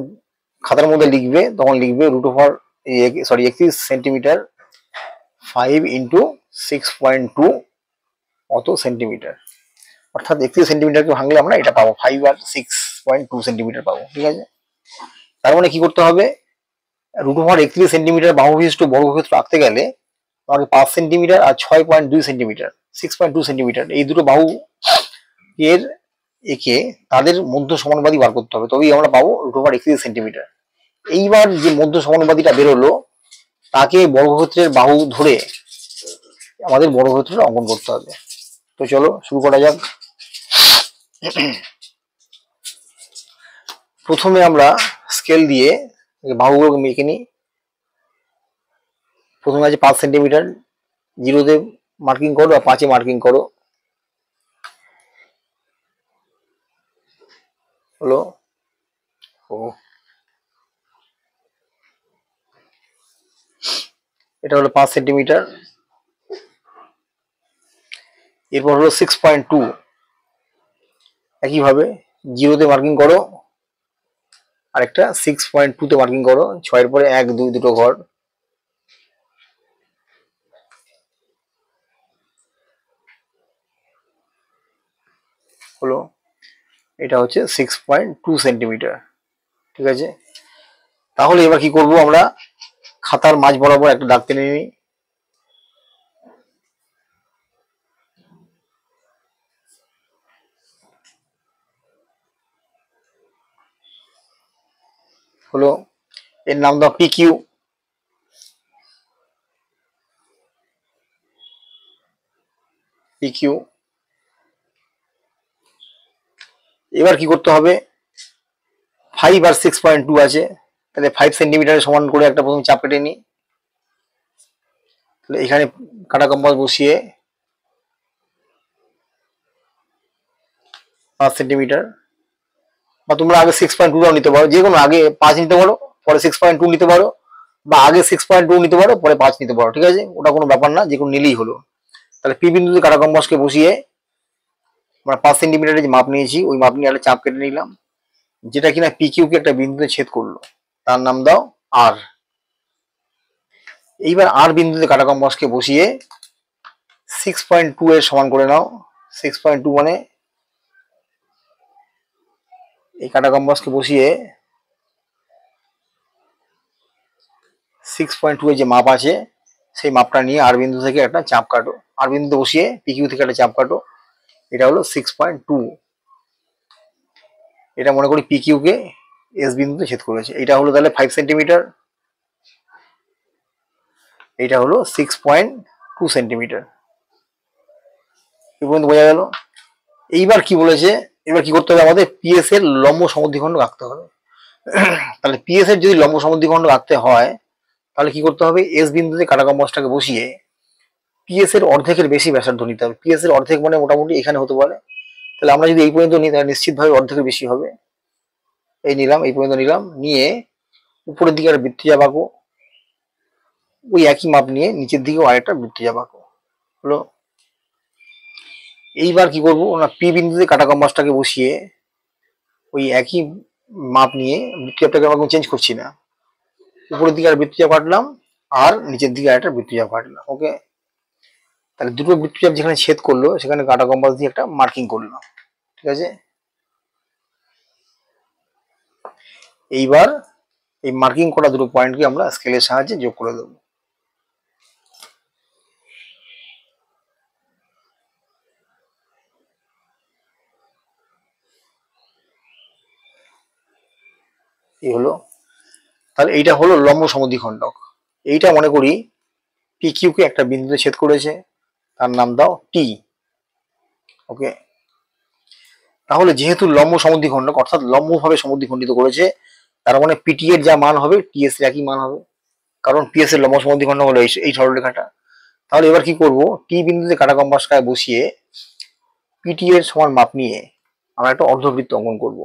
খাতার মধ্যে লিখবে তখন লিখবে √31 সেন্টিমিটার 5 × 6.2 অত সেন্টিমিটার, অর্থাৎ 31 সেন্টিমিটারকে ভাঙলে আমরা এটা পাবো, 5 আর 6.2 সেন্টিমিটার পাবো। ঠিক আছে, তার মানে কি করতে হবে, √31 সেন্টিমিটার বাহু বিশিষ্ট বর্গক্ষেত্র আঁকতে গেলে আমাকে 5 সেন্টিমিটার আর 6.2 সেন্টিমিটার 6.2 সেন্টিমিটার এই দুটো বাহু এর একে তাদের মধ্য সমানুপাতিক বার করতে হবে, তবেই আমরা পাবো √31 সেন্টিমিটার। এইবার যে মধ্য সমানুপাতিটা বেরোলো তাকে বর্গক্ষেত্রের বাহু ধরে আমাদের বর্গক্ষেত্রের অঙ্কন করতে হবে। তো চলো শুরু করা যাক। প্রথমে আমরা স্কেল দিয়ে বাহুগুলোকে মেখে নিই। প্রথমে আছে 5 সেন্টিমিটার, 0-তে মার্কিং করো আর 5-এ মার্কিং করো, হলো। ও এটা হলো 5 সেন্টিমিটার। এরপর হলো 6.2, একইভাবে 0-তে মার্কিং করো, আরেকটা 6.2-তে মার্কিং করো, 6-এর পরে 1 2 দুটো ঘর, হলো। এটা হচ্ছে 6.2 সেন্টিমিটার। ঠিক আছে, তাহলে এবার কি করব, আমরা খাতার মাঝ বরাবর একটা দাগ টেনে নিই। হলো, এর নাম দাও PQ। এবার কি করতে হবে, 5 আর 6.2 আছে, তাহলে 5 সেন্টিমিটারের সমান করে একটা প্রথম চাপ কেটে নিই। তাহলে এখানে কাটা কম্পাস বসিয়ে 5 সেন্টিমিটার, বা তোমরা আগে 6.2টাও নিতে পারো, যে কোনো আগে 5 নিতে পারো পরে 6.2 নিতে পারো, বা আগে 6.2 নিতে পারো পরে 5 নিতে পারো। ঠিক আছে, ওটা কোনো ব্যাপার না, যে কোনো নিলেই হলো। তাহলে পি বিন্দুতে কাটা কম্পাসকে বসিয়ে আমরা 5 সেন্টিমিটারের যে মাপ নিয়েছি ওই মাপ নিয়ে একটা চাপ কেটে নিলাম, যেটা কিনা PQ কে একটা বিন্দুতে ছেদ করলো, তার নাম দাও R। এইবার R বিন্দুতে কাটা কম্পাসকে বসিয়ে 6.2 এর সমান করে নাও। 6.2 মানে এই কাটা কম্পাসকে বসিয়ে 6.2 এর যে মাপ আছে সেই মাপটা নিয়ে আর বিন্দু থেকে একটা চাপ কাটো, আর বিন্দুতে বসিয়ে PQ থেকে একটা চাপ কাটো, এটা হলো 6.2। এটা মনে করি PQ কে S বিন্দুতে ছেদ করেছে, এটা হলো তাহলে 5 সেন্টিমিটার, এটা হলো 6.2 সেন্টিমিটার। এই পর্যন্ত বোঝা গেল। এইবার কি বলেছে, এবার কি করতে হবে, আমাদের PS এর লম্ব সমদ্বিখণ্ড আঁকতে হবে। তাহলে PS এর যদি লম্ব সমদ্বিখণ্ড আঁকতে হয় তাহলে কি করতে হবে, S বিন্দুতে কাটা কম্পাসটাকে বসিয়ে পিএস এর অর্ধেকের বেশি ব্যাসার্ধ নিতে হবে। পিএস এর অর্ধেক মানে মোটামুটি এখানে হতে পারে। তাহলে আমরা যদি এই পর্যন্ত নিই তাহলে নিশ্চিতভাবে অর্ধেকের বেশি হবে। এই নিলাম, এই পর্যন্ত নিলাম, নিয়ে উপরের দিকে একটা বৃত্তচাপ আঁকবো। ওই একই মাপ নিয়ে নিচের দিকেও আরেকটা বৃত্তচাপ আঁকবো। হলো। এইবার কি করবো না, পি বিন্দুতে কাটা কম্পাসটাকে বসিয়ে ওই একই মাপ নিয়ে বৃত্তচাপটাকে আমরা চেঞ্জ করছি না, উপরের দিকে আর বৃত্তচাপ কাটলাম আর নিচের দিকে আরেকটা বৃত্তচাপ কাটলাম। ওকে, তাহলে দুটো বৃত্তচাপ যেখানে ছেদ করলো সেখানে কাটা কম্পাস দিয়ে একটা মার্কিং করলাম। ঠিক আছে, এইবার এই মার্কিং করা দুটো পয়েন্টকে আমরা স্কেলের সাহায্যে যোগ করে দেবো। এই হলো। তাহলে এইটা হলো লম্ব সমদ্বিখণ্ডক। এইটা মনে করি পি কিউ কে একটা বিন্দুতে ছেদ করেছে, তার নাম দাও টি। ওকে, তাহলে যেহেতু লম্ব সমদ্বিখণ্ডক অর্থাৎ লম্বভাবে সমদ্বিখণ্ডিত করেছে, তার মানে পিটি এর যা মান হবে টিএস এর একই মান হবে, কারণ পিএস এর লম্ব সমদ্বিখণ্ডক হলো এই সরলরেখাটা। তাহলে এবার কি করব, টি বিন্দুতে কাটা কম্পাসটায় বসিয়ে পিটি এর সমান মাপ নিয়ে আমরা একটা অর্ধবৃত্ত অঙ্কন করব।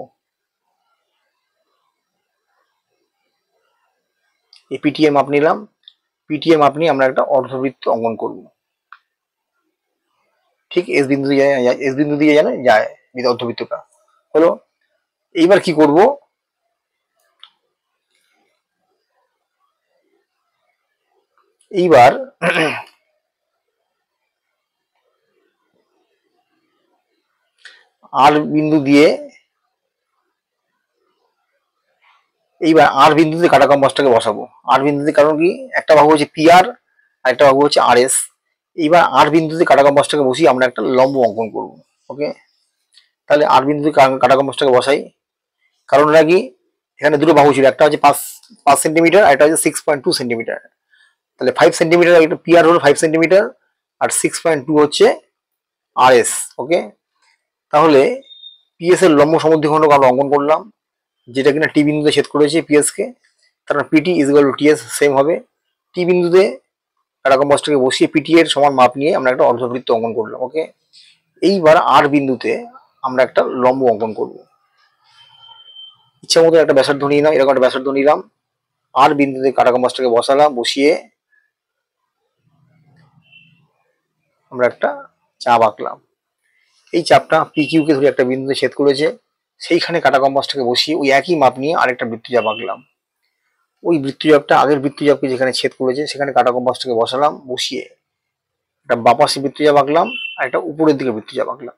এই পিটি এর মাপ নিলাম, পিটি এর মাপ নিয়ে আমরা একটা অর্ধবৃত্ত অঙ্কন করব। ঠিক এস বিন্দু দিয়ে এস বিন্দু দিয়ে জানে যায় অর্ধবৃত্তটা হলো। এইবার কি করব, এইবার আর বিন্দু দিয়ে, এইবার আর বিন্দুতে কাটা কম্পাসটাকে বসাবো। আর বিন্দুতে কারণ কি, একটা বাহু হচ্ছে পি আর একটা বাহু হচ্ছে আর এস। এইবার আর বিন্দুতে কাটা কম্পাসটাকে বসিয়ে আমরা একটা লম্ব অঙ্কন করব। ওকে, তাহলে আর বিন্দুতে কাটা কম্পাসটাকে বসাই। কারণটা কি, এখানে দুটো বাহু ছিল, একটা হচ্ছে 5 সেন্টিমিটার আর একটা হচ্ছে 6.2 সেন্টিমিটার। তাহলে 5 সেন্টিমিটার একটা পি আর হলো 5 সেন্টিমিটার আর 6.2 হচ্ছে আর এস। ওকে, তাহলে পিএস এর লম্ব সমদ্বিখণ্ডক আমরা অঙ্কন করলাম, যেটা কিনা টি বিন্দুতে ছেদ করেছে পিএস কে। তারপর PT is equal to TS same হবে। টি বিন্দুতে কাটা কম্পাসটাকে বসিয়ে পিটি এর সমান মাপ নিয়ে আমরা একটা অর্ধবৃত্ত অঙ্কন করলাম। ওকে, এইবার আর বিন্দুতে আমরা একটা লম্ব অঙ্কন করব। ইচ্ছা মতো একটা ব্যাসার্ধ নিয়ে নাও, এরকম একটা ব্যাসার্ধ নিলাম, আর বিন্দুতে কাটা কম্পাসটাকে বসালাম, বসিয়ে আমরা একটা চাপ আঁকলাম। এই চাপটা পি কিউ কে ধরে একটা বিন্দুতে ছেদ করেছে, সেইখানে কাটা কম্পাসটাকে বসিয়ে ওই একই মাপ নিয়ে আরেকটা বৃত্তচাপ আঁকলাম। ওই বৃত্তচাপটা আগের বৃত্তচাপকে যেখানে ছেদ করেছে সেখানে কাটা কম্পাসটাকে বসালাম, বসিয়ে একটা বাপাশে বৃত্তচাপ আঁকলাম আর একটা উপরের দিকে বৃত্তচাপ আঁকলাম।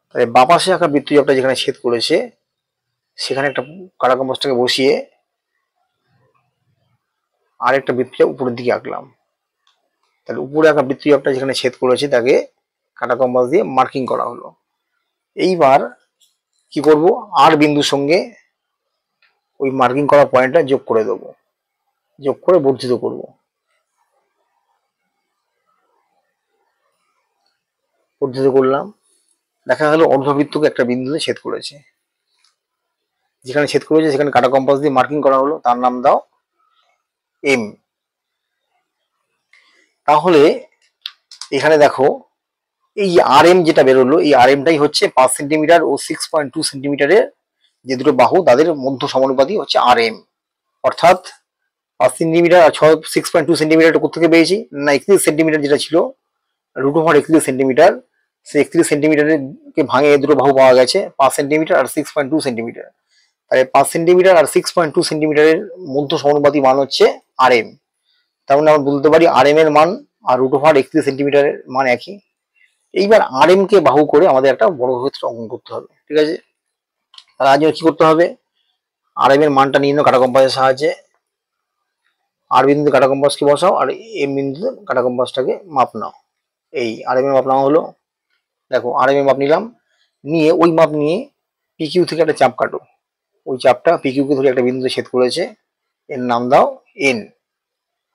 তাহলে বাপাশে আঁকা বৃত্তচাপটা যেখানে ছেদ করেছে সেখানে একটা কাটা কম্পাসটাকে বসিয়ে আরেকটা বৃত্তচাপ উপরের দিকে আঁকলাম। তাহলে উপরে আঁকা বৃত্তচাপটা যেখানে ছেদ করেছে তাকে কাটা কম্পাস দিয়ে মার্কিং করা হলো। এইবার কি করব, আর বিন্দুর সঙ্গে ওই মার্কিং করা পয়েন্টটা যোগ করে দেবো, যোগ করে বর্ধিত করব। বর্ধিত করলাম, দেখা গেল অর্ধবৃত্তকে একটা বিন্দুতে ছেদ করেছে, যেখানে ছেদ করেছে সেখানে কাটা কম্পাস দিয়ে মার্কিং করা হলো, তার নাম দাও এম। তাহলে এখানে দেখো এই আর এম যেটা বেরোলো, এই আর এমটাই হচ্ছে 5 সেন্টিমিটার ও 6.2 সেন্টিমিটারের যে দুটো বাহু তাদের মধ্য সমানুপাতি হচ্ছে আর এম। অর্থাৎ 5 সেন্টিমিটার আর 6.2 সেন্টিমিটার কোথা থেকে পেয়েছি না, 31 সেন্টিমিটার যেটা ছিল রুট ওভার 31 সেন্টিমিটার, সেই 31 সেন্টিমিটারের কে ভাঙে দুটো বাহু পাওয়া গেছে 5 সেন্টিমিটার আর 6.2 সেন্টিমিটার। তাহলে 5 সেন্টিমিটার আর 6.2 সেন্টিমিটারের মধ্য সমানুপাতি মান হচ্ছে আর এম। তার মানে আমরা বলতে পারি আর এম এর মান আর রুট ওভার 31 সেন্টিমিটারের মান একই। এইবার আর এম কে বাহু করে আমাদের একটা বড় ক্ষেত্র অঙ্কন করতে হবে। ঠিক আছে, তাহলে আজ কি করতে হবে, আর এম এর মানটা নিয়ে নাও কাটা কম্পাসের সাহায্যে, আর বিন্দুতে কাটা কম্পাসকে বসাও আর এম বিন্দুতে কাটা কম্পাসটাকে মাপ নাও। এই আর এম এর মাপ নেওয়া হলো। দেখো আর এম এর মাপ নিলাম, নিয়ে ওই মাপ নিয়ে পি কিউ থেকে একটা চাপ কাটো। ওই চাপটা পি কিউ কে ধরে একটা বিন্দুতে ছেদ করেছে, এর নাম দাও এন।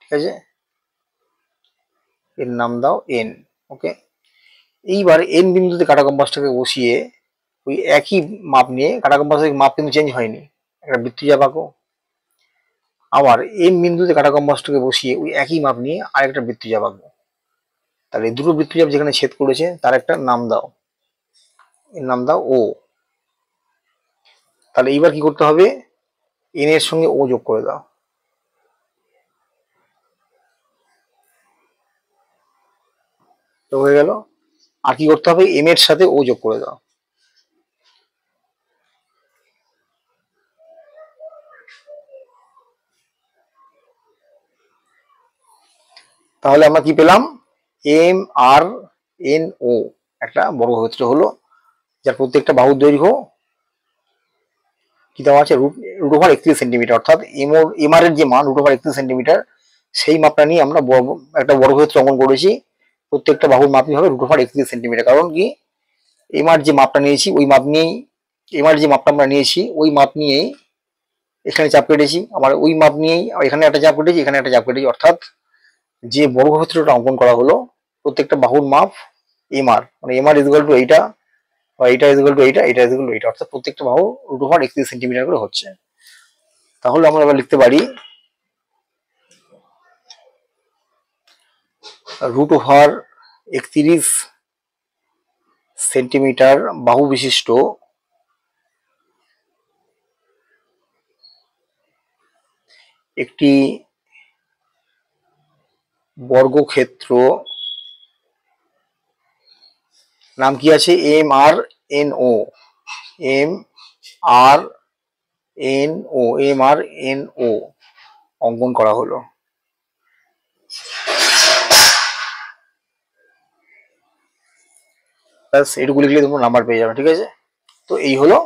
ঠিক আছে, এর নাম দাও এন। ওকে, এইবার এন বিন্দুতে কাটা কম্পাসটাকে বসিয়ে ওই একই মাপ নিয়ে, কাটা কম্পাসের মাপ কিন্তু চেঞ্জ হয়নি, একটা বৃত্তচাপ আঁকো। আবার এম বিন্দুতে কাটা কম্পাসটাকে বসিয়ে ওই একই মাপ নিয়ে আরেকটা বৃত্তচাপ আঁকবো। তাহলে দুটো বৃত্তচাপ যেখানে ছেদ করেছে তার একটা নাম দাও, এর নাম দাও ও। তাহলে এইবার কি করতে হবে, এন এর সঙ্গে ও যোগ করে দাও। তো হয়ে গেল। আর কি করতে হবে, এম এর সাথে ও যোগ করে দাও। তাহলে আমরা কি পেলাম, এম আর এন ও একটা বর্গক্ষেত্র হলো, যার প্রত্যেকটা বাহুর দৈর্ঘ্য কি দেওয়া আছে, রুট ওভার 31 সেন্টিমিটার। অর্থাৎ এম আর এর যে মান রুট ওভার 31 সেন্টিমিটার, সেই মাপটা নিয়ে আমরা একটা বর্গক্ষেত্র অঙ্কন করেছি। প্রত্যেকটা বাহুর মাপই হবে রুট ওভার 31 সেন্টিমিটার। কারণ কি, এম আর যে মাপটা নিয়েছি ওই মাপ নিয়েই, এম আর যে মাপটা আমরা নিয়েছি ওই মাপ নিয়েই এখানে চাপ কেটেছি, আবার ওই মাপ নিয়েই এখানে একটা চাপ কেটেছি, এখানে একটা চাপ কেটেছি। অর্থাৎ যে বর্গক্ষেত্রটা অঙ্কন করা হলো প্রত্যেকটা বাহুর মাপ এম আর, মানে এম আর ইকুয়াল টু এইটা, বা এইটা ইকুয়াল টু এইটা, এটা ইকুয়াল টু এইটা। অর্থাৎ প্রত্যেকটা বাহু রুট ওভার 31 সেন্টিমিটার করে হচ্ছে। তাহলে আমরা এবার লিখতে পারি রুট ওভার 31 সেন্টিমিটার বাহু বিশিষ্ট একটি বর্গক্ষেত্র নাম কি আছে, M R N O, M R N O, M R N O অঙ্কন করা হলো। ব্যাস এটুকু লিখলে তোমরা নাম্বার পেয়ে যাবে, ঠিক আছে। তো এই হলো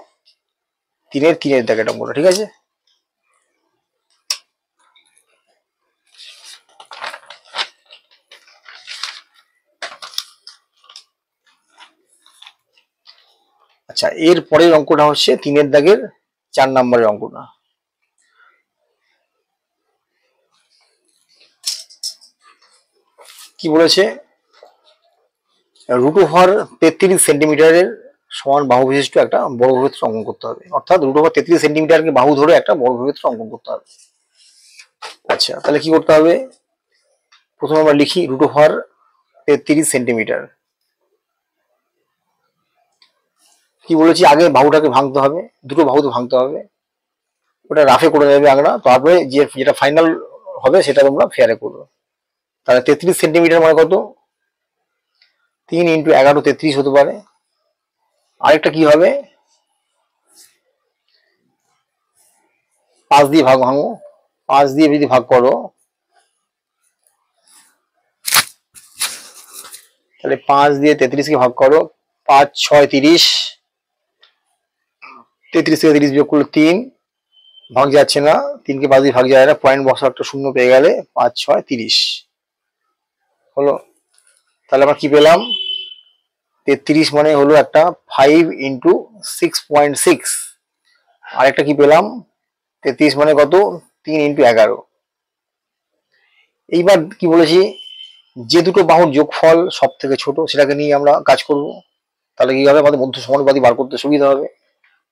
3-এর দাগের অঙ্কটা, ঠিক আছে। আচ্ছা, এর পরের অঙ্কটা হচ্ছে 3-এর দাগের 4 নম্বরের অঙ্কটা। কি বলেছে, রুট ওভার 33 সেন্টিমিটারের সমান বাহু বিশিষ্ট একটা বর্গক্ষেত্র অঙ্কন করতে হবে। অর্থাৎ রুট ওভার 33 সেন্টিমিটারকে বাহু ধরে একটা বর্গক্ষেত্র অঙ্কন করতে হবে। আচ্ছা, তাহলে কি করতে হবে, প্রথমে আমরা লিখি রুট ওভার 33 সেন্টিমিটার। কি বলেছি, আগে বাহুটাকে ভাঙতে হবে, দুটো বাহুতে ভাঙতে হবে, ওটা রাফে করে নেবে আমরা, তারপরে যেটা ফাইনাল হবে সেটা তোমরা ফেয়ারে করবে। তাহলে 33 সেন্টিমিটার মানে কত, 3 ইন্টু 11 33 হতে পারে। আরেকটা কি হবে, 5 দিয়ে ভাঙো, 5 দিয়ে যদি ভাগ করো তাহলে 5 দিয়ে 33 কে ভাগ করো, 5 6 30, 33 থেকে 30 বিয়োগ করলে 3, ভাগ যাচ্ছে না, 3 কে 5 দিয়ে ভাগ যায় না, পয়েন্ট বসা একটা শূন্য পেয়ে গেলে 5 6 30 হলো। তাহলে আমরা কি পেলাম, 33 মানে হলো একটা 5 ইন্টু 6.6, আর একটা কি পেলাম, 33 মানে কত, 3 ইন্টু 11। এইবার কি বলেছি, যে দুটো বাহুর যোগফল সব থেকে ছোট সেটাকে নিয়ে আমরা কাজ করব। তাহলে কি হবে, আমাদের মধ্য সমানুপাতি বার করতে সুবিধা হবে।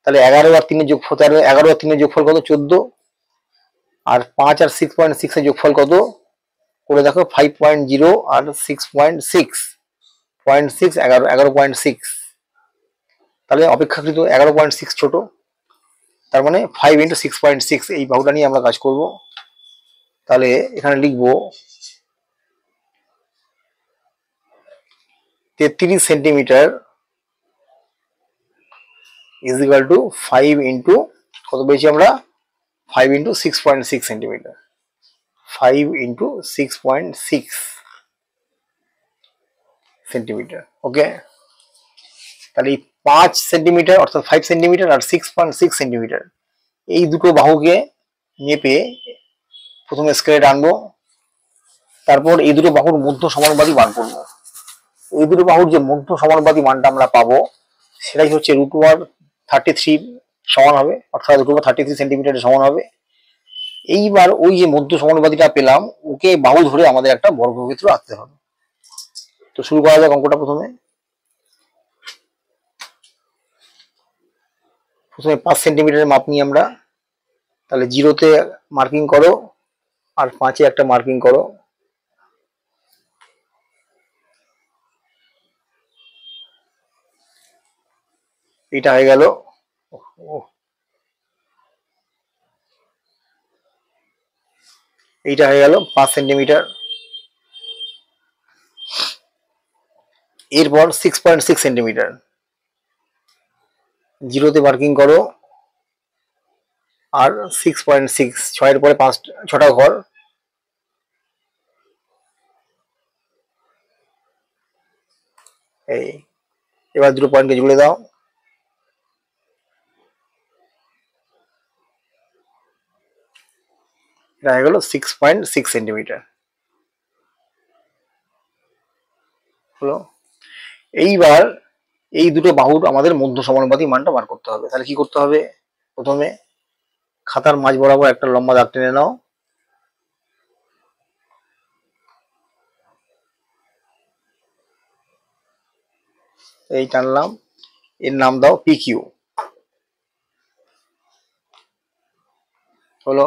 তাহলে 11 আর 3-এর যোগফল, 11 আর 3-এর যোগফল কত, 14, আর 5 আর 6.6 এর যোগফল কত করে দেখো, 5.0 আর 6.6, 0.6 11 11.6, তাহলে অপেক্ষাকৃত 11.6 ছোট, তার মানে 5 ইন্টু 6.6 এই বাহুটা নিয়ে আমরা কাজ করব। তাহলে এখানে লিখবো 33 centimetre is equal two 5 into কত পেয়েছি আমরা, 5 ইন্টু 6.6 সেন্টিমিটার, 5 ইন্টু 6.6 সেন্টিমিটার। ওকে, তাহলে এই 5 সেন্টিমিটার অর্থাৎ 5 সেন্টিমিটার আর 6.6 সেন্টিমিটার এই দুটো বাহুকে মেপে প্রথমে স্কেলে টানবো, তারপর এই দুটো বাহুর মধ্য সমানুপাতি বার করবো। এই দুটো বাহুর যে মধ্য সমানুপাতি মানটা আমরা পাবো সেটাই হচ্ছে রুট ওভার 33 সমান হবে, অর্থাৎ রুট ওভার 33 সেন্টিমিটারের সমান হবে। এইবার ওই যে মধ্য সমানুপাতিটা পেলাম ওকে বাহু ধরে আমাদের একটা বর্গক্ষেত্র আঁকতে হবে। তো শুরু করা যাক অঙ্কটা। প্রথমে 5 সেন্টিমিটারের মাপ নিই আমরা, তাহলে 0-তে মার্কিং করো আর 5-এ একটা মার্কিং করো। এইটা হয়ে গেল, এইটা হয়ে গেল 5 সেন্টিমিটার। এরপর 6.6 সেন্টিমিটার, জিরোতে মার্কিং করো, আর 6.6, 6-এর পরে 6টা ঘর, এই এবার দুটো পয়েন্টকে জুড়ে দাও, এটা হয়ে গেল 6.6 সেন্টিমিটার হলো। এইবার এই দুটো বাহুর আমাদের মধ্য সমানুপাতিক মানটা বার করতে হবে। তাহলে কি করতে হবে, প্রথমে খাতার মাঝ বরাবর একটা লম্বা দাগ টেনে নাও, এই টানলাম, এর নাম দাও PQ হলো।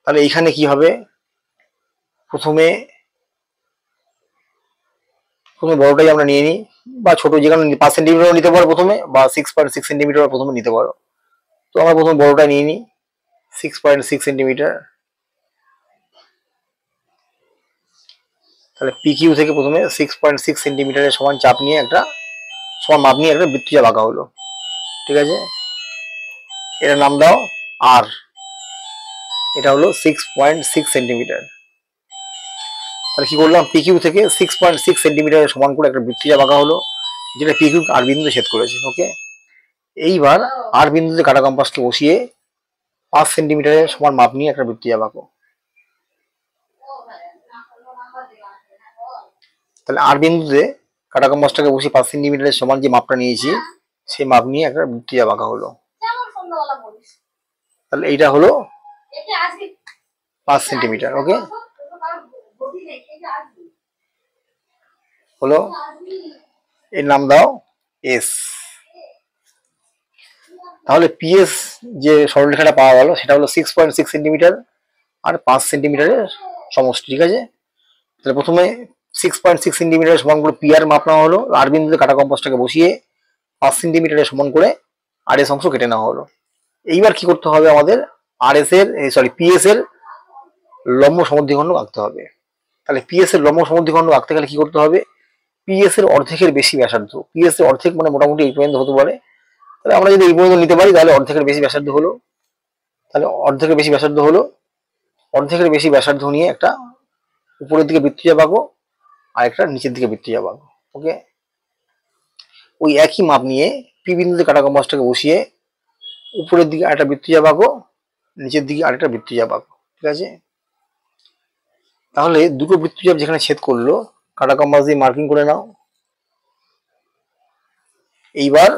তাহলে এইখানে কি হবে, প্রথমে বড়টাই আমরা নিয়ে নিই, বা ছোট যেখানে 5 সেন্টিমিটার নিতে পারো প্রথমে, বা 6.6 সেন্টিমিটার প্রথমে নিতে পারো। তো আমরা প্রথমে বড়টা নিয়ে নিই, 6.6 সেন্টিমিটার। তাহলে PQ থেকে প্রথমে 6.6 সেন্টিমিটারের সমান চাপ নিয়ে একটা সমান মাপ নিয়ে একটা বৃত্তচাপ আঁকা হলো, ঠিক আছে। এটার নাম দাও R, এটা হলো 6.6 সেন্টিমিটার। তাহলে কি করলাম, PQ থেকে 6.6 সেন্টিমিটারের সমান করে একটা বৃত্তচাপ আঁকা হলো, যেটা PQ আর বিন্দুতে ছেদ করেছে। ওকে, এইবার আর বিন্দুতে কাটা কম্পাসকে বসিয়ে 5 সেন্টিমিটারের সমান মাপ নিয়ে একটা বৃত্তচাপ আঁকো। তাহলে আর বিন্দুতে কাটা কম্পাসটাকে বসিয়ে 5 সেন্টিমিটারের সমান যে মাপটা নিয়েছি, সেই মাপ নিয়ে একটা বৃত্তচাপ আঁকা হলো। তাহলে এইটা হলো 5 সেন্টিমিটার। ওকে, হলো, এর নাম দাও S। তাহলে PS যে সরলরেখাটা পাওয়া গেল সেটা হলো 6.6 সেন্টিমিটার আর 5 সেন্টিমিটারের সমষ্টি, ঠিক আছে। তাহলে প্রথমে 6.6 সেন্টিমিটারের সমান করে PR মাপ নেওয়া হলো, আর বিন্দুতে কাটা কম্পাসটাকে বসিয়ে 5 সেন্টিমিটারের সমান করে RS অংশ কেটে নেওয়া হলো। এইবার কি করতে হবে, আমাদের PS এর লম্ব সমদ্বিখণ্ড আঁকতে হবে। তাহলে PS এর লম্ব সমদ্বিখণ্ড আঁকতে গেলে কি করতে হবে, PS এর অর্ধেকের বেশি ব্যাসার্ধ, PS এর অর্ধেক মানে মোটামুটি এই পর্যন্ত হতে পারে। তাহলে আমরা যদি এই পর্যন্ত নিতে পারি তাহলে অর্ধেকের বেশি ব্যাসার্ধ হলো। তাহলে অর্ধেকের বেশি ব্যাসার্ধ হলো, অর্ধেকের বেশি ব্যাসার্ধ নিয়ে একটা উপরের দিকে বৃত্তচাপ আঁকো, আর একটা নিচের দিকে বৃত্তচাপ আঁকো। ওকে, ওই একই মাপ নিয়ে P বিন্দুতে কাটা কম্পাসটাকে বসিয়ে উপরের দিকে আরেকটা বৃত্তচাপ আঁকো, নিচের দিকে আরেকটা বৃত্তচাপ আঁকো, ঠিক আছে। তাহলে দুটো বৃত্তচাপ যেখানে ছেদ করলো কাটা কম্পাস দিয়ে মার্কিং করে নাও। এইবার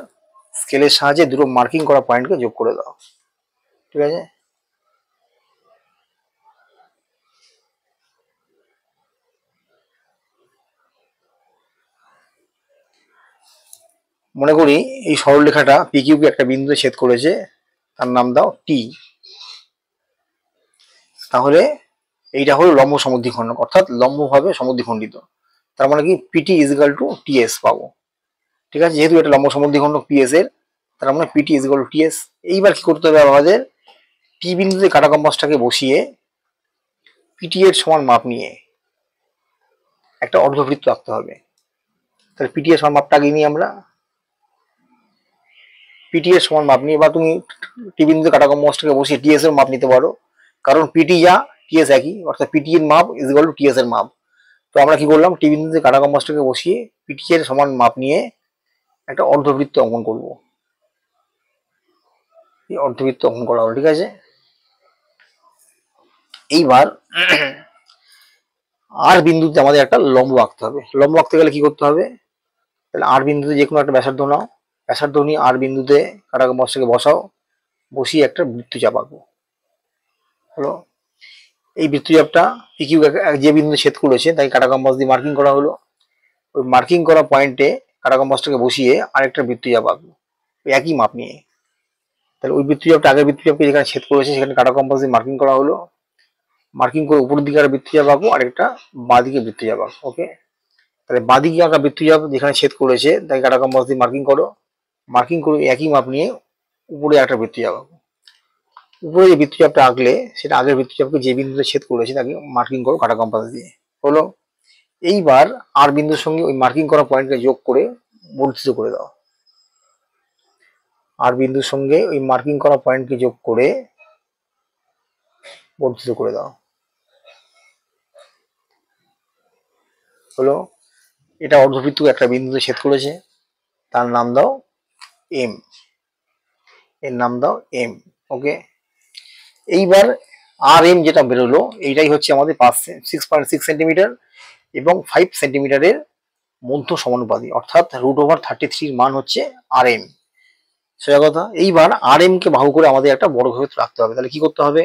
স্কেলের সাহায্যে দুটো মার্কিং করা পয়েন্টকে যোগ করে দাও, ঠিক আছে। মনে করি এই সরলরেখাটা PQ কে একটা বিন্দুতে ছেদ করেছে, তার নাম দাও T। তাহলে এইটা হলো লম্ব সমদ্বিখণ্ড, অর্থাৎ লম্বভাবে সমদ্বিখণ্ডিত। তার মানে কি PT ইজিক্যাল টু TS পাবো, ঠিক আছে। যেহেতু এটা লম্ব সমদ্বিখণ্ড PS এর, তার মানে PT ইজিক্যাল টু TS। এইবার কি করতে হবে, আমাদের P বিন্দুতে কাটা কম্পাসটাকে বসিয়ে PT এর সমান মাপ নিয়ে একটা অর্ধবৃত্ত আঁকতে হবে। তাহলে PT এর সমান মাপটা আগে নিই আমরা, PT এর সমান মাপ নিয়ে, বা তুমি T বিন্দুতে কাটা কম্পাসটাকে বসিয়ে TS এর মাপ নিতে পারো, কারণ PT যা TS একই, অর্থাৎ PT এর মাপ ইজিক্যাল টু TS এর মাপ। তো আমরা কি করলাম, T বিন্দুতে কাটা কম্পাসটাকে বসিয়ে PT এর সমান মাপ নিয়ে একটা অর্ধবৃত্ত অঙ্কন করব। এই অর্ধবৃত্ত অঙ্কন করা হলো, ঠিক আছে। এইবার আর বিন্দুতে আমাদের একটা লম্ব আঁকতে হবে। লম্ব আঁকতে গেলে কি করতে হবে, তাহলে আর বিন্দুতে যে কোনো একটা ব্যাসার্ধ নাও, ব্যাসার্ধ নিয়ে আর বিন্দুতে কাটা কম্পাসটাকে বসাও, বসিয়ে একটা বৃত্তচাপ আঁকবো। হলো, এই বৃত্তচাপটা PQ যে বিন্দুতে ছেদ করেছে তাই কাটা কম্পাস দিয়ে মার্কিং করা হলো। ওই মার্কিং করা পয়েন্টে কাটা কম্পাসটাকে বসিয়ে আরেকটা বৃত্তচাপ আঁকবো ওই একই মাপ নিয়ে। তাহলে ওই বৃত্তচাপটা আগের বৃত্তচাপকে যেখানে ছেদ করেছে সেখানে কাটা কম্পাস দিয়ে মার্কিং করা হলো, মার্কিং করে উপরের দিকে আর বৃত্তচাপ আঁকবো, আরেকটা বাঁ দিকে বৃত্তচাপ আঁকবো। ওকে, তাহলে বাঁ দিকে আঁকা বৃত্তচাপ যেখানে ছেদ করেছে তাই কাটা কম্পাস দিয়ে মার্কিং করো, মার্কিং করে একই মাপ নিয়ে উপরে একটা বৃত্তচাপ আঁকো। উপরে যে বৃত্তচাপটা আঁকলে সেটা আগের বৃত্তচাপকে যে বিন্দুতে ছেদ করেছে তাকে মার্কিং করো কাটা কম্পাস দিয়ে। হলো। এইবার আর বিন্দুর সঙ্গে ওই মার্কিং করা পয়েন্টকে যোগ করে বর্ধিত করে দাও। আর বিন্দুর সঙ্গে ওই মার্কিং করা পয়েন্টকে যোগ করে বর্ধিত করে দাও। হলো। এটা অর্ধবৃত্ত একটা বিন্দুতে ছেদ করেছে, তার নাম দাও এম, এর নাম দাও এম। ওকে। এইবার আর এম যেটা বেরোলো এইটাই হচ্ছে আমাদের 6.6 সেন্টিমিটার এবং 5 সেন্টিমিটারের মধ্য সমানুপাতি, অর্থাৎ √33 মান হচ্ছে আর এম। সোজা কথা। এইবার আর এম কে বাহু করে আমাদের একটা বর্গক্ষেত্র রাখতে হবে। তাহলে কি করতে হবে?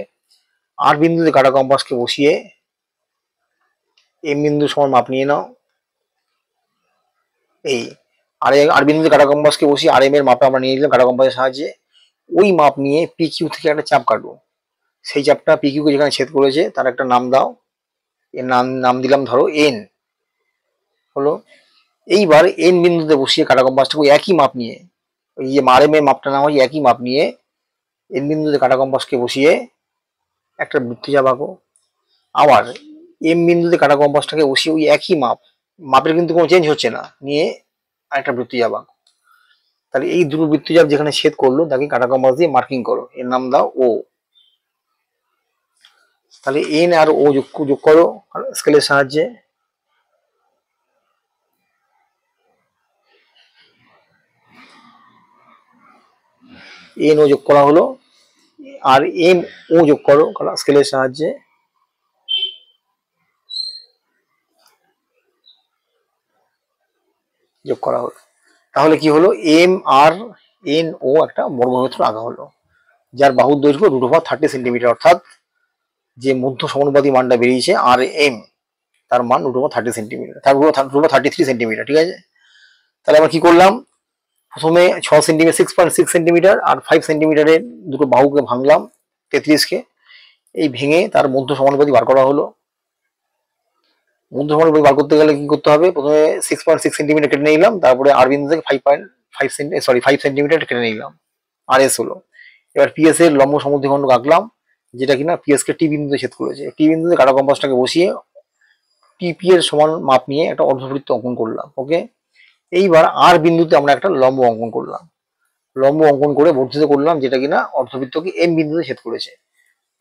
আর বিন্দুতে কাটা কম্পাসকে বসিয়ে এম বিন্দু সমান মাপ নিয়ে নাও। এই আর বিন্দুতে কাটা কম্পাসকে বসিয়ে আর এম এর মাপটা আমরা নিয়ে নিলাম কাটা কম্পাসের সাহায্যে। ওই মাপ নিয়ে পি কিউ থেকে একটা চাপ কাটবো। সেই চাপটা পি কিউ কে যেখানে ছেদ করেছে তার একটা নাম দাও। এর নাম দিলাম ধরো এন। হলো। এইবার এন বিন্দুতে বসিয়ে কাটা কম্পাসটাকে একই মাপ নিয়ে, ওই যে আর এম এর মাপটা না হয় একই মাপ নিয়ে এন বিন্দুতে কাটা কম্পাসকে বসিয়ে একটা বৃত্তচাপ আঁকো। আবার এম বিন্দুতে কাটা কম্পাসটাকে বসিয়ে ওই একই মাপের কিন্তু কোনো চেঞ্জ হচ্ছে না, নিয়ে আরেকটা বৃত্তচাপ আঁকো। তাহলে এই দুটো বৃত্তচাপ যেখানে ছেদ করলো তাকে কাটা কম্পাস দিয়ে মার্কিং করো, এর নাম দাও ও। তাহলে এন আর ও যোগ করো স্কেলের সাহায্যে। এন ও যোগ করা হলো, আর এম ও যোগ করো স্কেলের সাহায্যে। যোগ করা হলো। তাহলে কি হলো? এম আর এন ও একটা বর্গক্ষেত্র আঁকা হলো, যার বাহুর দৈর্ঘ্য √30 সেন্টিমিটার, অর্থাৎ যে মধ্য সমানুপাতি মানটা বেরিয়েছে আর এম তার মান √30 সেন্টিমিটার, তার √33 সেন্টিমিটার। ঠিক আছে। তাহলে আমরা কি করলাম? প্রথমে 6 সেন্টিমিটার 6.6 সেন্টিমিটার আর 5 সেন্টিমিটারের দুটো বাহুকে ভাঙলাম 33 কে। এই ভেঙে তার মধ্য সমানুপাতি বার করা হলো। মধ্য সমানুপাতি বার করতে গেলে কি করতে হবে? প্রথমে 6.6 সেন্টিমিটার কেটে নিলাম, তারপরে আর বিন্দু থেকে 5 সেন্টিমিটার কেটে নিলাম, আর এস হলো। এবার পিএস এর লম্ব সমদ্বিখণ্ড আঁকলাম, যেটা কিনা পিএস কে টি বিন্দুতে ছেদ করেছে। টি বিন্দুতে কাটা কম্পাসটাকে বসিয়ে টিপি এর সমান মাপ নিয়ে একটা অর্ধবৃত্ত অঙ্কন করলাম। ওকে। এইবার আর বিন্দুতে আমরা একটা লম্ব অঙ্কন করলাম, লম্ব অঙ্কন করে বর্ধিত করলাম, যেটা কিনা অর্ধবৃত্তকে এম বিন্দুতে ছেদ করেছে।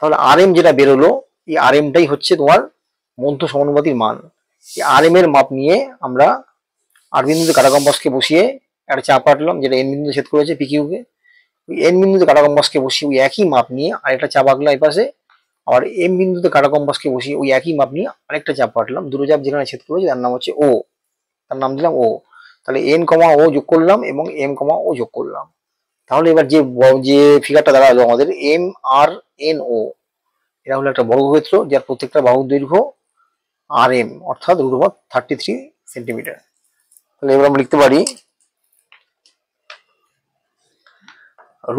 তাহলে আর এম যেটা বেরোলো, এই আর এমটাই হচ্ছে তোমার মধ্য সমানুপাতির মান। এই আর এম এর মাপ নিয়ে আমরা আর বিন্দুতে কাটা কম্পাসকে বসিয়ে একটা চাপ কাটলাম, যেটা এন বিন্দুতে ছেদ করেছে পি কিউ কে। ওই এন বিন্দুতে কাটা কম্পাসকে বসিয়ে ওই একই মাপ নিয়ে আরেকটা চাপ আঁকলাম এই পাশে। আবার এম বিন্দুতে কাটা কম্পাসকে বসিয়ে ওই একই মাপ নিয়ে আরেকটা চাপ কাটলাম। দুটো চাপ যেখানে ছেদ করেছে তার নাম হচ্ছে ও, তার নাম দিলাম ও। তাহলে এন কমা ও যোগ করলাম এবং এম কমা ও যোগ করলাম। তাহলে এবার যে ফিগারটা দাঁড়ালো আমাদের এম আর এন ও, এটা হলো একটা বর্গক্ষেত্র যার প্রত্যেকটা বাহুর দৈর্ঘ্য আর এম, অর্থাৎ √33 সেন্টিমিটার। তাহলে এবার আমরা লিখতে পারি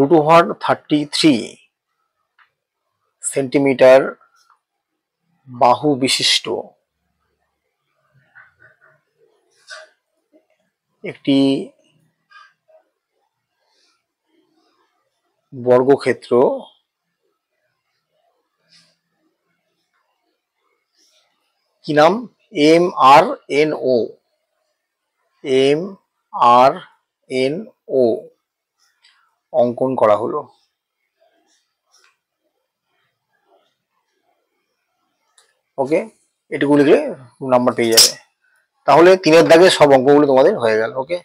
√33 সেন্টিমিটার বাহু বিশিষ্ট একটি বর্গক্ষেত্র কি নাম? M R N O, M R N O অঙ্কন করা হলো। ওকে। এটুকু লিখলে নাম্বার পেয়ে যাবে। তাহলে 3-এর দাগে সব অঙ্কগুলো তোমাদের হয়ে গেল। ওকে।